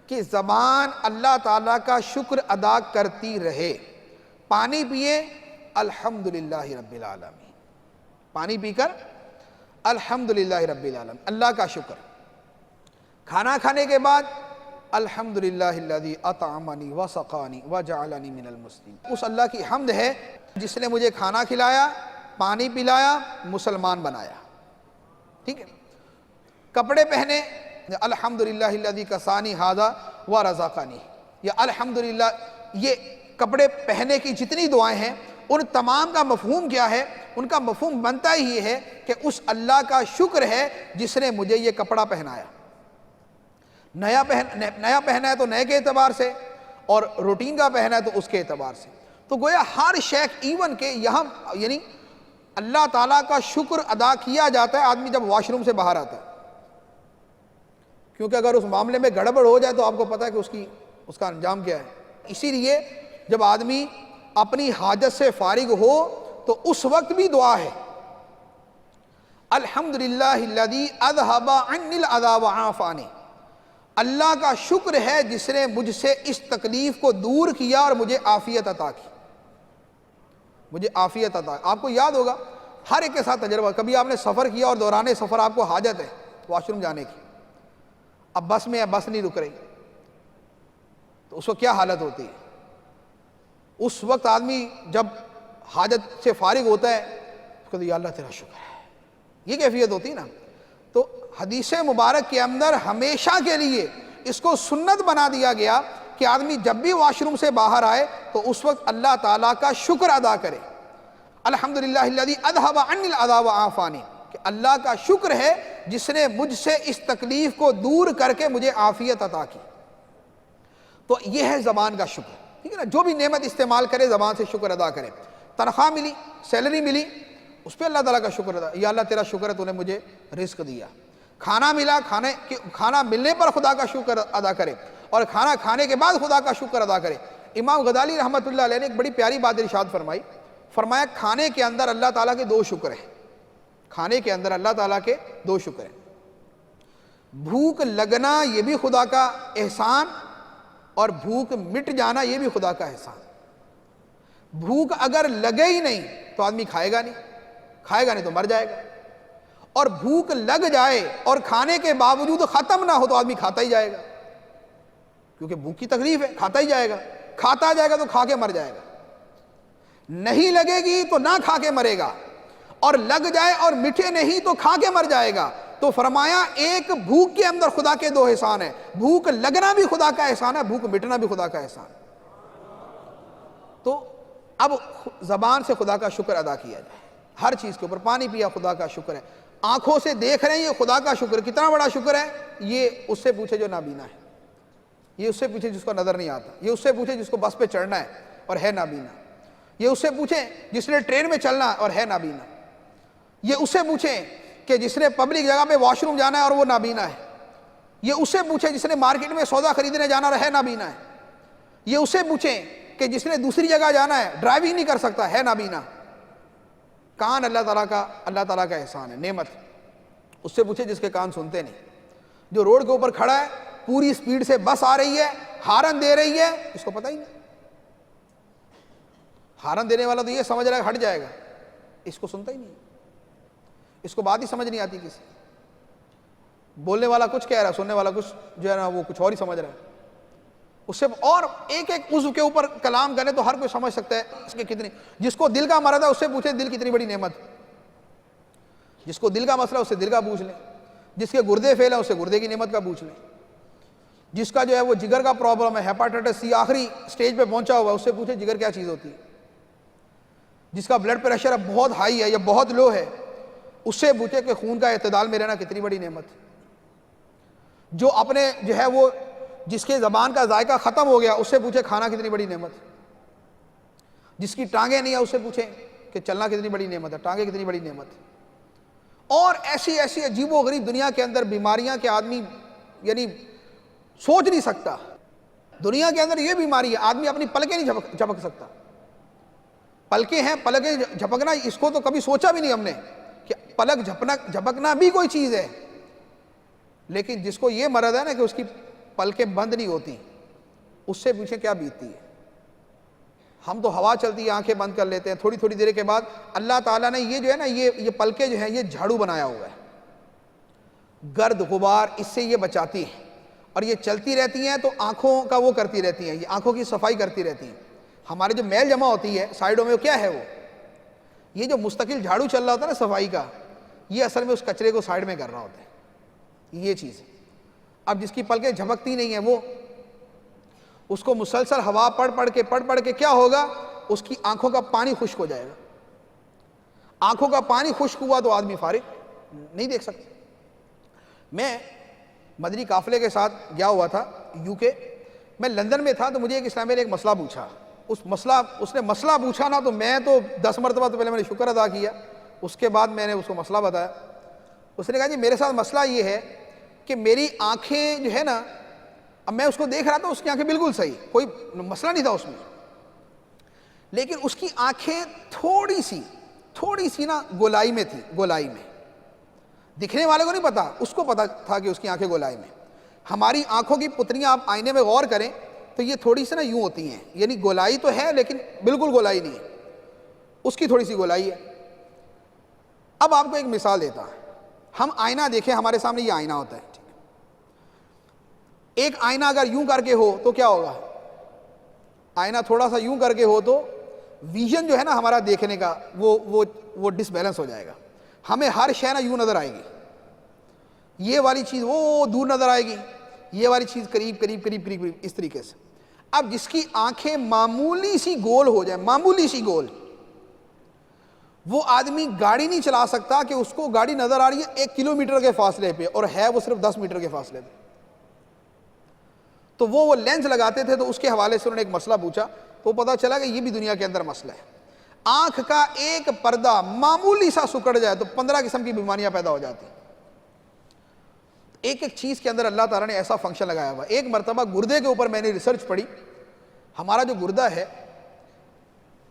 کہ زبان اللہ تعالیٰ کا شکر ادا کرتی رہے۔ پانی پیے الحمدللہ رب العالمین، پانی پی کر الحمدللہ رب العالمین، اللہ کا شکر۔ کھانا کھانے کے بعد الحمدللہ الذی اطعمنی وسقانی وجعلنی من المسلمین، اس اللہ کی حمد ہے جس نے مجھے کھانا کھلایا، پانی پلایا، مسلمان بنایا۔ ٹھیک ہے، کپڑے پہنے الحمدللہ الذی کسانی ھذا ورزقنی، یا الحمدللہ، یہ کپڑے پہنے کی جتنی دعائیں ہیں ان تمام کا مفہوم کیا ہے؟ ان کا مفہوم بنتا ہی ہے کہ اس اللہ کا شکر ہے جس نے مجھے یہ کپڑا پہنایا۔ نیا پہنا ہے تو نئے کے اعتبار سے، اور روٹین کا پہنا ہے تو اس کے اعتبار سے۔ تو گویا ہر شیخ ایون کہ یہاں یعنی اللہ تعالیٰ کا شکر ادا کیا جاتا ہے آدمی جب واش روم سے باہر آتا ہے، کیونکہ اگر اس معاملے میں گڑبڑ ہو جائے تو آپ کو پتہ ہے کہ اس کا انجام کیا ہے۔ اسی لیے جب آدمی اپنی حاجت سے فارغ ہو تو اس وقت بھی دعا ہے، الحمدللہ الذی اذھب عنی العذاب وعافانی، اللہ کا شکر ہے جس نے مجھ سے اس تکلیف کو دور کیا اور مجھے عافیت عطا کی، مجھے عافیت عطا۔ آپ کو یاد ہوگا ہر ایک کے ساتھ تجربہ، کبھی آپ نے سفر کیا اور دوران سفر آپ کو حاجت ہے واش روم جانے کی، اب بس میں بس نہیں رک رہی، تو اس وقت کیا حالت ہوتی ہے؟ اس وقت آدمی جب حاجت سے فارغ ہوتا ہے اس کو یا اللہ تیرا شکر ہے، یہ کیفیت ہوتی ہے نا۔ تو حدیث مبارک کے اندر ہمیشہ کے لیے اس کو سنت بنا دیا گیا کہ آدمی جب بھی واش روم سے باہر آئے تو اس وقت اللہ تعالیٰ کا شکر ادا کرے، الحمدللہ الذی اذھب عنی العذاب وعافانی، کہ اللہ کا شکر ہے جس نے مجھ سے اس تکلیف کو دور کر کے مجھے عافیت عطا کی۔ تو یہ ہے زبان کا شکر، ٹھیک ہے نا، جو بھی نعمت استعمال کرے زبان سے شکر ادا کرے۔ تنخواہ ملی، سیلری ملی، اس پہ اللہ تعالیٰ کا شکر ادا، یا اللہ تیرا شکر ہے تو نے مجھے رزق دیا۔ کھانا ملا، کھانا ملنے پر خدا کا شکر ادا کرے، اور کھانا کھانے کے بعد خدا کا شکر ادا کرے۔ امام غزالی رحمۃ اللہ علیہ نے ایک بڑی پیاری بات ارشاد فرمائی، فرمایا کھانے کے اندر اللہ تعالیٰ کے دو شکر ہیں، کھانے کے اندر اللہ تعالیٰ کے دو شکر ہیں، بھوک لگنا یہ بھی خدا کا احسان، اور بھوک مٹ جانا یہ بھی خدا کا احسان۔ بھوک اگر لگے ہی نہیں تو آدمی کھائے گا نہیں تو مر جائے گا، اور بھوک لگ جائے اور کھانے کے باوجود ختم نہ ہو تو آدمی کھاتا ہی جائے گا، کیونکہ بھوک کی تکلیف ہے، کھاتا ہی جائے گا، کھاتا جائے گا تو کھا کے مر جائے گا، نہیں لگے گی تو نہ کھا کے مرے گا، اور لگ جائے اور مٹھے نہیں تو کھا کے مر جائے گا۔ تو فرمایا ایک بھوک کے اندر خدا کے دو احسان ہیں، بھوک لگنا بھی خدا کا احسان ہے، بھوک مٹنا بھی خدا کا احسان۔ تو اب زبان سے خدا کا شکر ادا کیا جائے، ہر چیز کے اوپر، پانی پیا خدا کا شکر ہے، آنکھوں سے دیکھ رہے ہیں یہ خدا کا شکر، کتنا بڑا شکر ہے، یہ اس سے پوچھے جو نابینا ہے، یہ اس سے پوچھے جس کو نظر نہیں آتا، یہ اس سے پوچھے جس کو بس پہ چڑھنا ہے اور ہے نابینا، یہ اس سے پوچھیں جس نے ٹرین میں چلنا اور ہے نابینا، یہ اس سے پوچھیں کہ جس نے پبلک جگہ پہ واش روم جانا ہے اور وہ نابینا ہے، یہ اس سے پوچھیں جس نے مارکیٹ میں سودا خریدنے جانا اور ہے نابینا ہے، یہ اس سے پوچھیں کہ جس نے دوسری جگہ جانا ہے ڈرائیونگ نہیں کر سکتا ہے نابینا۔ کان اللہ تعالیٰ کا احسان ہے، نعمت۔ اس سے پوچھے جس کے کان سنتے نہیں، جو روڈ کے اوپر کھڑا ہے پوری سپیڈ سے بس آ رہی ہے، ہارن دے رہی ہے، اس کو پتہ ہی نہیں، ہارن دینے والا تو یہ سمجھ رہا ہے ہٹ جائے گا، اس کو سنتا ہی نہیں، اس کو بات ہی سمجھ نہیں آتی کسی، بولنے والا کچھ کہہ رہا ہے، سننے والا کچھ جو ہے نا وہ کچھ اور ہی سمجھ رہا ہے، اس سے اور ایک ایک عضو کے اوپر کلام کرے تو ہر کوئی سمجھ سکتا ہے اس کے کتنی، جس کو دل کا مرض ہے اس سے پوچھے دل کتنی بڑی نعمت، جس کو دل کا مسئلہ اس سے دل کا پوچھ لیں، جس کے گردے فیل ہے اس سے گردے کی نعمت کا پوچھ لیں، جس کا جو ہے وہ جگر کا پرابلم ہے، ہیپاٹائٹس سی آخری سٹیج پہ پہنچا ہوا ہے، اس سے پوچھے جگر کیا چیز ہوتی ہے، جس کا بلڈ پریشر اب بہت ہائی ہے یا بہت لو ہے اس سے پوچھے کہ خون کا اعتدال میں رہنا کتنی بڑی نعمت، جو اپنے جو ہے وہ جس کے زبان کا ذائقہ ختم ہو گیا اس سے پوچھے کھانا کتنی بڑی نعمت، جس کی ٹانگیں نہیں ہیں اس سے پوچھیں کہ چلنا کتنی بڑی نعمت ہے، ٹانگیں کتنی بڑی نعمت ہے، اور ایسی ایسی عجیب و غریب دنیا کے اندر بیماریاں کہ آدمی یعنی سوچ نہیں سکتا، دنیا کے اندر یہ بیماری ہے آدمی اپنی پلکیں نہیں جھپک سکتا، پلکیں ہیں، پلکیں جھپکنا اس کو تو کبھی سوچا بھی نہیں ہم نے کہ پلک جھپکنا بھی کوئی چیز ہے، لیکن جس کو یہ مرض ہے نا کہ اس کی پلکیں بند نہیں ہوتی اس سے پوچھیں کیا بیتتی ہے۔ ہم تو ہوا چلتی ہے آنکھیں بند کر لیتے ہیں، تھوڑی تھوڑی دیر کے بعد اللہ تعالیٰ نے یہ جو ہے نا یہ پلکیں جو ہیں یہ جھاڑو بنایا ہوا ہے، گرد غبار اس سے یہ بچاتی ہیں اور یہ چلتی رہتی ہیں تو آنکھوں کا وہ کرتی رہتی ہیں، یہ آنکھوں کی صفائی کرتی رہتی ہیں۔ ہمارے جو میل جمع ہوتی ہے سائیڈوں میں وہ کیا ہے، وہ یہ جو مستقل جھاڑو چل رہا ہوتا ہے نا صفائی کا، یہ اصل میں اس کچرے کو سائیڈ میں کر رہا ہوتا ہے، یہ چیز۔ اب جس کی پلکیں جھپکتی نہیں ہیں وہ اس کو مسلسل ہوا پڑھ پڑھ کے کیا ہوگا، اس کی آنکھوں کا پانی خشک ہو جائے گا، آنکھوں کا پانی خشک ہوا تو آدمی فارغ نہیں دیکھ سکتا۔ میں مدنی قافلے کے ساتھ گیا ہوا تھا UK، میں لندن میں تھا تو مجھے ایک اسلامی نے ایک مسئلہ پوچھا اس نے مسئلہ پوچھا نا، تو میں تو 10 مرتبہ تو پہلے میں نے شکر ادا کیا، اس کے بعد میں نے اس کو مسئلہ بتایا۔ اس نے کہا جی میرے ساتھ مسئلہ یہ ہے کہ میری آنکھیں جو ہے نا، اب میں اس کو دیکھ رہا تھا، اس کی آنکھیں بالکل صحیح، کوئی مسئلہ نہیں تھا اس میں، لیکن اس کی آنکھیں تھوڑی سی نا گولائی میں تھی، گولائی میں، دکھنے والے کو نہیں پتا، اس کو پتا تھا کہ اس کی آنکھیں گولائی میں۔ ہماری آنکھوں کی پتریاں آپ آئینے میں غور کریں تو یہ تھوڑی سی نا یوں ہوتی ہیں، یعنی گولائی تو ہے لیکن بالکل گولائی نہیں ہے، اس کی تھوڑی سی گولائی ہے۔ اب آپ کو ایک مثال دیتا ہوں، ہم آئینہ دیکھیں، ہمارے سامنے یہ آئینہ ہوتا ہے، ایک آئینہ اگر یوں کر کے ہو تو کیا ہوگا؟ آئینہ تھوڑا سا یوں کر کے ہو تو ویژن جو ہے نا ہمارا دیکھنے کا وہ ڈس بیلنس ہو جائے گا، ہمیں ہر شے نا یوں نظر آئے گی، یہ والی چیز وہ دور نظر آئے گی، یہ والی چیز قریب اس طریقے سے۔ اب جس کی آنکھیں معمولی سی گول ہو جائے، معمولی سی گول، وہ آدمی گاڑی نہیں چلا سکتا کہ اس کو گاڑی نظر آ رہی ہے 1 کلومیٹر کے فاصلے پہ اور ہے وہ صرف 10 میٹر کے فاصلے پہ۔ تو وہ لینس لگاتے تھے، تو اس کے حوالے سے انہوں نے ایک مسئلہ پوچھا، تو پتا چلا کہ یہ بھی دنیا کے اندر مسئلہ ہے، آنکھ کا ایک پردہ معمولی سا سکڑ جائے تو 15 قسم کی بیماریاں پیدا ہو جاتی ہیں۔ ایک چیز کے اندر اللہ تعالیٰ نے ایسا فنکشن لگایا ہوا۔ ایک مرتبہ گردے کے اوپر میں نے ریسرچ پڑھی، ہمارا جو گردہ ہے،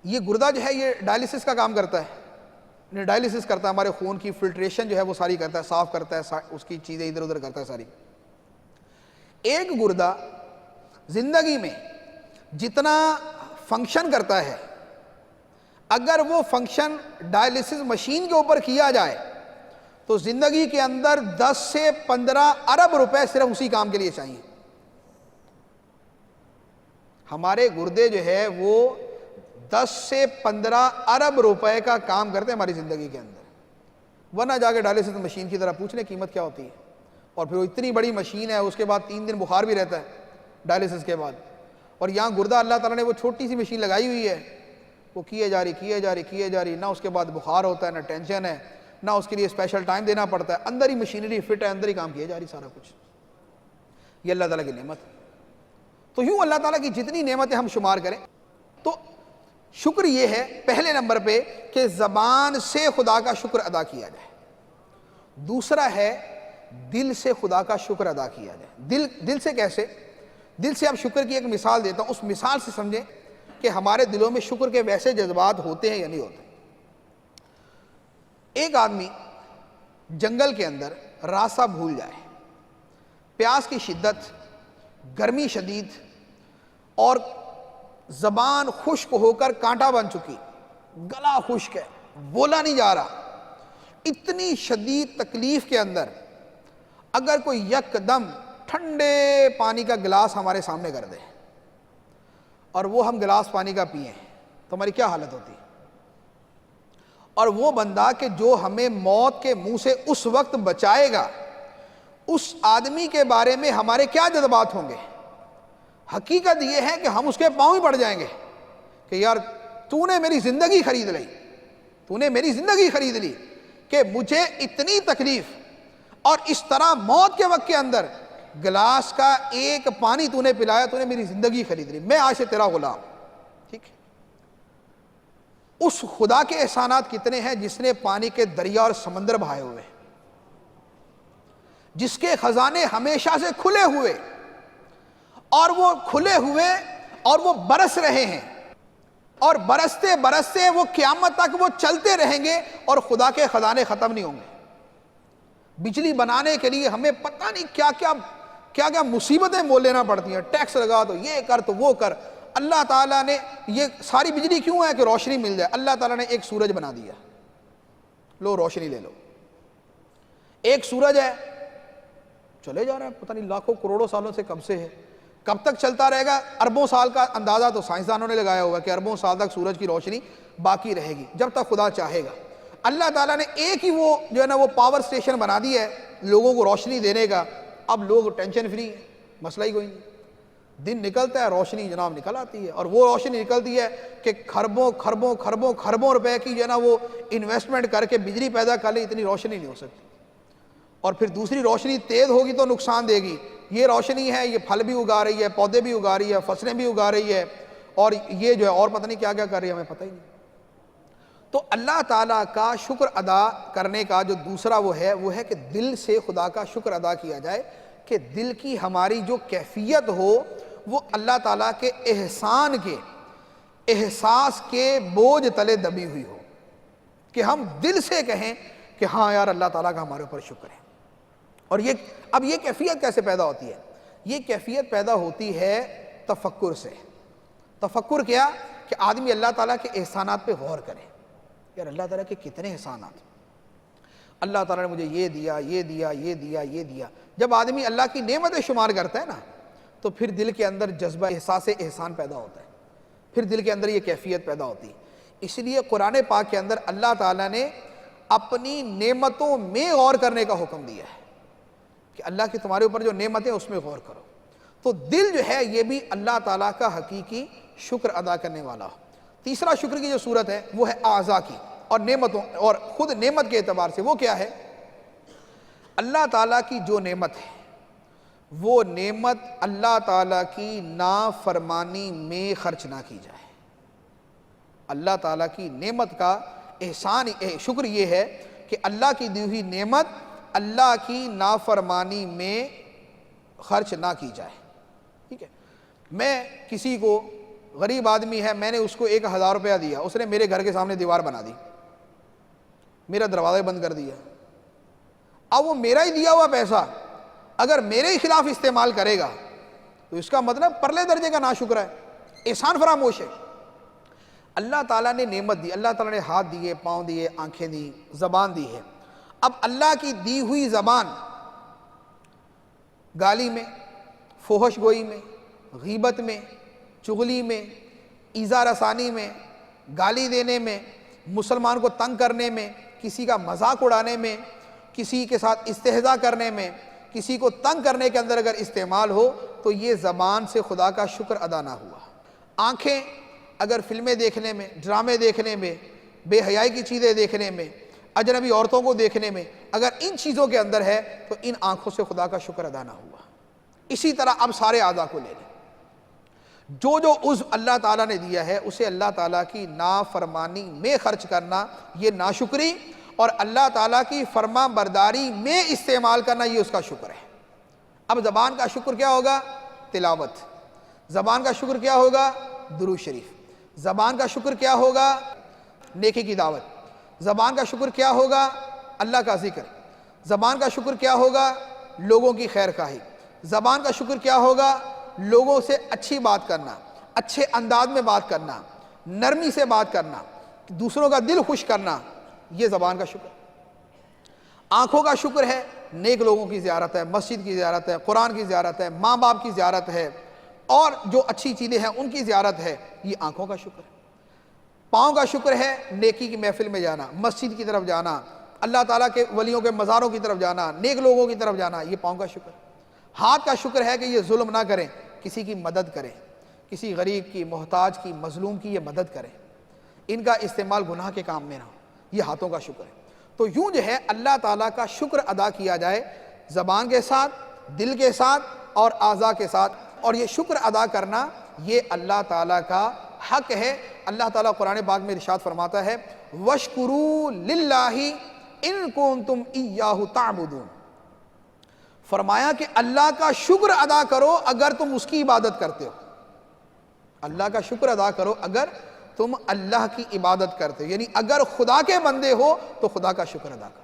یہ گردہ جو ہے یہ ڈائلیسس کا کام کرتا ہے، ڈائلیسس کرتا ہے، ہمارے خون کی فلٹریشن جو ہے وہ ساری کرتا ہے، صاف کرتا ہے، اس کی چیزیں ادھر ادھر کرتا ہے ساری۔ ایک گردہ زندگی میں جتنا فنکشن کرتا ہے، اگر وہ فنکشن ڈائلیسس مشین کے اوپر کیا جائے تو زندگی کے اندر 10 سے 15 ارب روپے صرف اسی کام کے لیے چاہیے۔ ہمارے گردے جو ہے وہ 10 سے 15 ارب روپے کا کام کرتے ہیں ہماری زندگی کے اندر، ورنہ جا کے ڈائلیسس مشین کی طرح پوچھ لیں قیمت کیا ہوتی ہے، اور پھر وہ اتنی بڑی مشین ہے، اس کے بعد 3 دن بخار بھی رہتا ہے ڈائلیسس کے بعد، اور یہاں گردہ اللہ تعالیٰ نے وہ چھوٹی سی مشین لگائی ہوئی ہے، وہ کیے جا رہی، نہ اس کے بعد بخار ہوتا ہے، نہ ٹینشن ہے، نہ اس کے لیے اسپیشل ٹائم دینا پڑتا ہے، اندر ہی مشینری فٹ ہے، اندر ہی کام کیا جا رہی سارا کچھ۔ یہ اللہ تعالیٰ کی نعمت ہے۔ تو یوں اللہ تعالیٰ کی جتنی نعمتیں ہم شمار کریں تو شکر یہ ہے پہلے نمبر پہ کہ زبان سے خدا کا شکر ادا کیا جائے، دوسرا ہے دل سے خدا کا شکر ادا کیا جائے۔ دل سے کیسے؟ دل سے اب شکر کی ایک مثال دیتا ہوں، اس مثال سے سمجھیں کہ ہمارے دلوں میں شکر کے ویسے جذبات ہوتے ہیں یا نہیں ہوتے۔ ایک آدمی جنگل کے اندر راستہ بھول جائے، پیاس کی شدت، گرمی شدید اور زبان خشک ہو کر کانٹا بن چکی، گلا خشک ہے، بولا نہیں جا رہا، اتنی شدید تکلیف کے اندر اگر کوئی یک دم ٹھنڈے پانی کا گلاس ہمارے سامنے کر دے اور وہ ہم گلاس پانی کا پئیں تو ہماری کیا حالت ہوتی ہے؟ اور وہ بندہ کہ جو ہمیں موت کے منہ سے اس وقت بچائے گا، اس آدمی کے بارے میں ہمارے کیا جذبات ہوں گے؟ حقیقت یہ ہے کہ ہم اس کے پاؤں ہی پڑ جائیں گے کہ یار تو نے میری زندگی خرید لی، تو نے میری زندگی خرید لی کہ مجھے اتنی تکلیف اور اس طرح موت کے وقت کے اندر گلاس کا ایک پانی تو نے پلایا، تو نے میری زندگی خرید لی، میں آج سے تیرا غلام۔ ٹھیک ہے، اس خدا کے احسانات کتنے ہیں جس نے پانی کے دریا اور سمندر بہائے ہوئے، جس کے خزانے ہمیشہ سے کھلے ہوئے اور وہ کھلے ہوئے اور وہ برس رہے ہیں، اور برستے برستے وہ قیامت تک وہ چلتے رہیں گے اور خدا کے خزانے ختم نہیں ہوں گے۔ بجلی بنانے کے لیے ہمیں پتہ نہیں کیا کیا مصیبتیں مول لینا پڑتی ہیں، ٹیکس لگا تو یہ کر تو وہ کر۔ اللہ تعالیٰ نے یہ ساری بجلی کیوں ہے کہ روشنی مل جائے، اللہ تعالیٰ نے ایک سورج بنا دیا، لو روشنی لے لو، ایک سورج ہے چلے جا رہا ہے، پتہ نہیں لاکھوں کروڑوں سالوں سے کب سے ہے، کب تک چلتا رہے گا؟ اربوں سال کا اندازہ تو سائنسدانوں نے لگایا ہوگا کہ اربوں سال تک سورج کی روشنی باقی رہے گی جب تک خدا چاہے گا۔ اللہ تعالیٰ نے ایک ہی وہ جو ہے نا وہ پاور سٹیشن بنا دی ہے لوگوں کو روشنی دینے کا، اب لوگ ٹینشن فری ہیں، مسئلہ ہی کوئی نہیں، دن نکلتا ہے روشنی جناب نکل آتی ہے، اور وہ روشنی نکلتی ہے کہ کھربوں کھربوں کھربوں کھربوں روپے کی جو ہے نا وہ انویسٹمنٹ کر کے بجلی پیدا کر لے، اتنی روشنی نہیں ہو سکتی۔ اور پھر دوسری روشنی تیز ہوگی تو نقصان دے گی، یہ روشنی ہے یہ پھل بھی اگا رہی ہے، پودے بھی اگا رہی ہے، فصلیں بھی اگا رہی ہے، اور یہ جو ہے اور پتہ نہیں کیا کیا کر رہی ہے، ہمیں پتہ ہی نہیں۔ تو اللہ تعالیٰ کا شکر ادا کرنے کا جو دوسرا وہ ہے کہ دل سے خدا کا شکر ادا کیا جائے، کہ دل کی ہماری جو کیفیت ہو وہ اللہ تعالیٰ کے احسان کے احساس کے بوجھ تلے دبی ہوئی ہو، کہ ہم دل سے کہیں کہ ہاں یار اللہ تعالیٰ کا ہمارے اوپر شکر ہے۔ اور اب یہ کیفیت کیسے پیدا ہوتی ہے؟ یہ کیفیت پیدا ہوتی ہے تفکر سے۔ تفکر کیا؟ کہ آدمی اللہ تعالیٰ کے احسانات پہ غور کرے، یار اللہ تعالیٰ کے کتنے احسانات، اللہ تعالیٰ نے مجھے یہ دیا، یہ دیا، یہ دیا، یہ دیا۔ جب آدمی اللہ کی نعمتیں شمار کرتا ہے نا، تو پھر دل کے اندر جذبہ احساس احسان پیدا ہوتا ہے، پھر دل کے اندر یہ کیفیت پیدا ہوتی ہے۔ اس لیے قرآن پاک کے اندر اللہ تعالیٰ نے اپنی نعمتوں میں غور کرنے کا حکم دیا ہے، کہ اللہ کی تمہارے اوپر جو نعمتیں اس میں غور کرو۔ تو دل جو ہے یہ بھی اللہ تعالیٰ کا حقیقی شکر ادا کرنے والا ہو۔ تیسرا شکر کی جو صورت ہے وہ ہے اعضاء کی اور نعمتوں، اور خود نعمت کے اعتبار سے وہ کیا ہے؟ اللہ تعالیٰ کی جو نعمت ہے وہ نعمت اللہ تعالیٰ کی نافرمانی میں خرچ نہ کی جائے۔ اللہ تعالیٰ کی نعمت کا احسان شکر یہ ہے کہ اللہ کی دی ہوئی نعمت اللہ کی نافرمانی میں خرچ نہ کی جائے۔ ٹھیک ہے، میں کسی کو، غریب آدمی ہے، میں نے اس کو 1000 روپیہ دیا، اس نے میرے گھر کے سامنے دیوار بنا دی، میرا دروازہ بند کر دیا۔ اب وہ میرا ہی دیا ہوا پیسہ اگر میرے ہی خلاف استعمال کرے گا تو اس کا مطلب پرلے درجے کا ناشکر ہے، احسان فراموش ہے۔ اللہ تعالیٰ نے نعمت دی، اللہ تعالیٰ نے ہاتھ دیے، پاؤں دیے، آنکھیں دی، زبان دی ہے۔ اب اللہ کی دی ہوئی زبان گالی میں، فحش گوئی میں، غیبت میں، چغلی میں، ایذا رسانی میں، گالی دینے میں، مسلمان کو تنگ کرنے میں، کسی کا مذاق اڑانے میں، کسی کے ساتھ استہزاء کرنے میں، کسی کو تنگ کرنے کے اندر اگر استعمال ہو تو یہ زبان سے خدا کا شکر ادا نہ ہوا۔ آنکھیں اگر فلمیں دیکھنے میں، ڈرامے دیکھنے میں، بے حیائی کی چیزیں دیکھنے میں، اجنبی عورتوں کو دیکھنے میں، اگر ان چیزوں کے اندر ہے تو ان آنکھوں سے خدا کا شکر ادا نہ ہوا۔ اسی طرح اب سارے اعضاء کو لے لیں، جو جو عضو اللہ تعالیٰ نے دیا ہے اسے اللہ تعالیٰ کی نافرمانی میں خرچ کرنا یہ ناشکری، اور اللہ تعالیٰ کی فرما برداری میں استعمال کرنا یہ اس کا شکر ہے۔ اب زبان کا شکر کیا ہوگا؟ تلاوت۔ زبان کا شکر کیا ہوگا؟ درود شریف۔ زبان کا شکر کیا ہوگا؟ نیکی کی دعوت۔ زبان کا شکر کیا ہوگا؟ اللہ کا ذکر۔ زبان کا شکر کیا ہوگا؟ لوگوں کی خیر خواہی۔ زبان کا شکر کیا ہوگا؟ لوگوں سے اچھی بات کرنا، اچھے انداز میں بات کرنا، نرمی سے بات کرنا، دوسروں کا دل خوش کرنا، یہ زبان کا شکر۔ آنکھوں کا شکر ہے نیک لوگوں کی زیارت ہے، مسجد کی زیارت ہے، قرآن کی زیارت ہے، ماں باپ کی زیارت ہے، اور جو اچھی چیزیں ہیں ان کی زیارت ہے، یہ آنکھوں کا شکر ہے۔ پاؤں کا شکر ہے نیکی کی محفل میں جانا، مسجد کی طرف جانا، اللہ تعالیٰ کے ولیوں کے مزاروں کی طرف جانا، نیک لوگوں کی طرف جانا، یہ پاؤں کا شکر ہے۔ ہاتھ کا شکر ہے کہ یہ ظلم نہ کریں، کسی کی مدد کریں، کسی غریب کی، محتاج کی، مظلوم کی یہ مدد کریں، ان کا استعمال گناہ کے کام میں نہ ہو، یہ ہاتھوں کا شکر ہے۔ تو یوں جو ہے اللہ تعالیٰ کا شکر ادا کیا جائے زبان کے ساتھ، دل کے ساتھ اور اعضاء کے ساتھ، اور یہ شکر ادا کرنا یہ اللہ تعالیٰ کا حق ہے۔ اللہ تعالیٰ قرآن پاک میں ارشاد فرماتا ہے وَاشْكُرُوا لِلَّهِ إِن كُنتُمْ إِيَّاهُ تَعْبُدُونَ، فرمایا کہ اللہ کا شکر ادا کرو اگر تم اس کی عبادت کرتے ہو۔ اللہ کا شکر ادا کرو اگر تم اللہ کی عبادت کرتے ہو، یعنی اگر خدا کے بندے ہو تو خدا کا شکر ادا کرو۔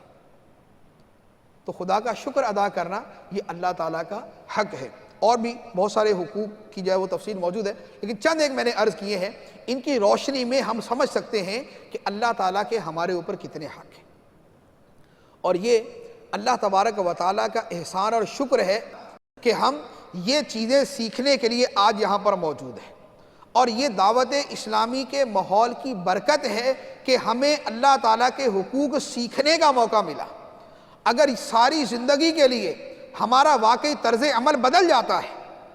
تو خدا کا شکر ادا کرنا یہ اللہ تعالیٰ کا حق ہے۔ اور بھی بہت سارے حقوق کی جو ہے وہ تفصیل موجود ہے، لیکن چند ایک میں نے عرض کیے ہیں، ان کی روشنی میں ہم سمجھ سکتے ہیں کہ اللہ تعالیٰ کے ہمارے اوپر کتنے حق ہیں۔ اور یہ اللہ تبارک و تعالیٰ کا احسان اور شکر ہے کہ ہم یہ چیزیں سیکھنے کے لیے آج یہاں پر موجود ہیں، اور یہ دعوت اسلامی کے ماحول کی برکت ہے کہ ہمیں اللہ تعالیٰ کے حقوق سیکھنے کا موقع ملا۔ اگر ساری زندگی کے لیے ہمارا واقعی طرز عمل بدل جاتا ہے،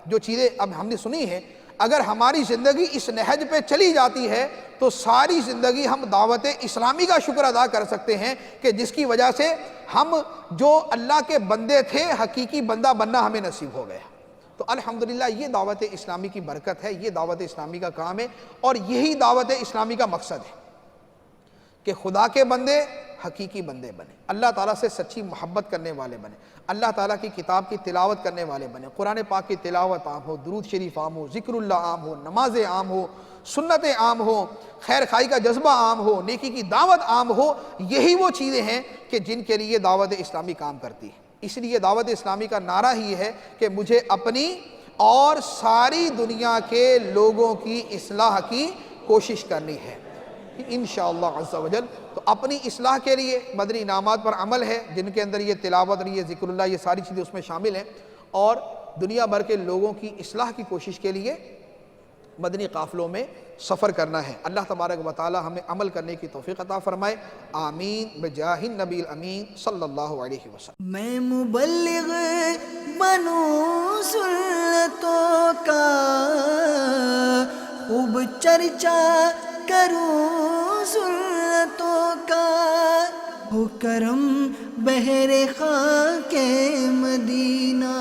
جو چیزیں اب ہم نے سنی ہیں، اگر ہماری زندگی اس نہج پہ چلی جاتی ہے تو ساری زندگی ہم دعوت اسلامی کا شکر ادا کر سکتے ہیں کہ جس کی وجہ سے ہم جو اللہ کے بندے تھے حقیقی بندہ بننا ہمیں نصیب ہو گیا۔ تو الحمدللہ یہ دعوت اسلامی کی برکت ہے، یہ دعوت اسلامی کا کام ہے، اور یہی دعوت اسلامی کا مقصد ہے کہ خدا کے بندے حقیقی بندے بنے، اللہ تعالیٰ سے سچی محبت کرنے والے بنے، اللہ تعالیٰ کی کتاب کی تلاوت کرنے والے بنے، قرآن پاک کی تلاوت عام ہو، درود شریف عام ہو، ذکر اللہ عام ہو، نمازیں عام ہو، سنتیں عام ہو، خیر خائی کا جذبہ عام ہو، نیکی کی دعوت عام ہو۔ یہی وہ چیزیں ہیں کہ جن کے لیے دعوت اسلامی کام کرتی ہے۔ اس لیے دعوت اسلامی کا نعرہ ہی ہے کہ مجھے اپنی اور ساری دنیا کے لوگوں کی اصلاح کی کوشش کرنی ہے انشاءاللہ عز و جل۔ تو اپنی اصلاح کے لیے مدنی انعامات پر عمل ہے، جن کے اندر یہ تلاوت اور یہ ذکر اللہ، یہ ساری چیزیں اس میں شامل ہیں، اور دنیا بھر کے لوگوں کی اصلاح کی کوشش کے لیے مدنی قافلوں میں سفر کرنا ہے۔ اللہ تبارک و تعالی ہمیں عمل کرنے کی توفیق عطا فرمائے، آمین بجاہ النبی الامین صلی اللہ علیہ وسلم۔ میں مبلغ بنوں سنتوں کا، خوب چرچا کروں سنتوں کا، ہو کرم بہر خاک مدینہ۔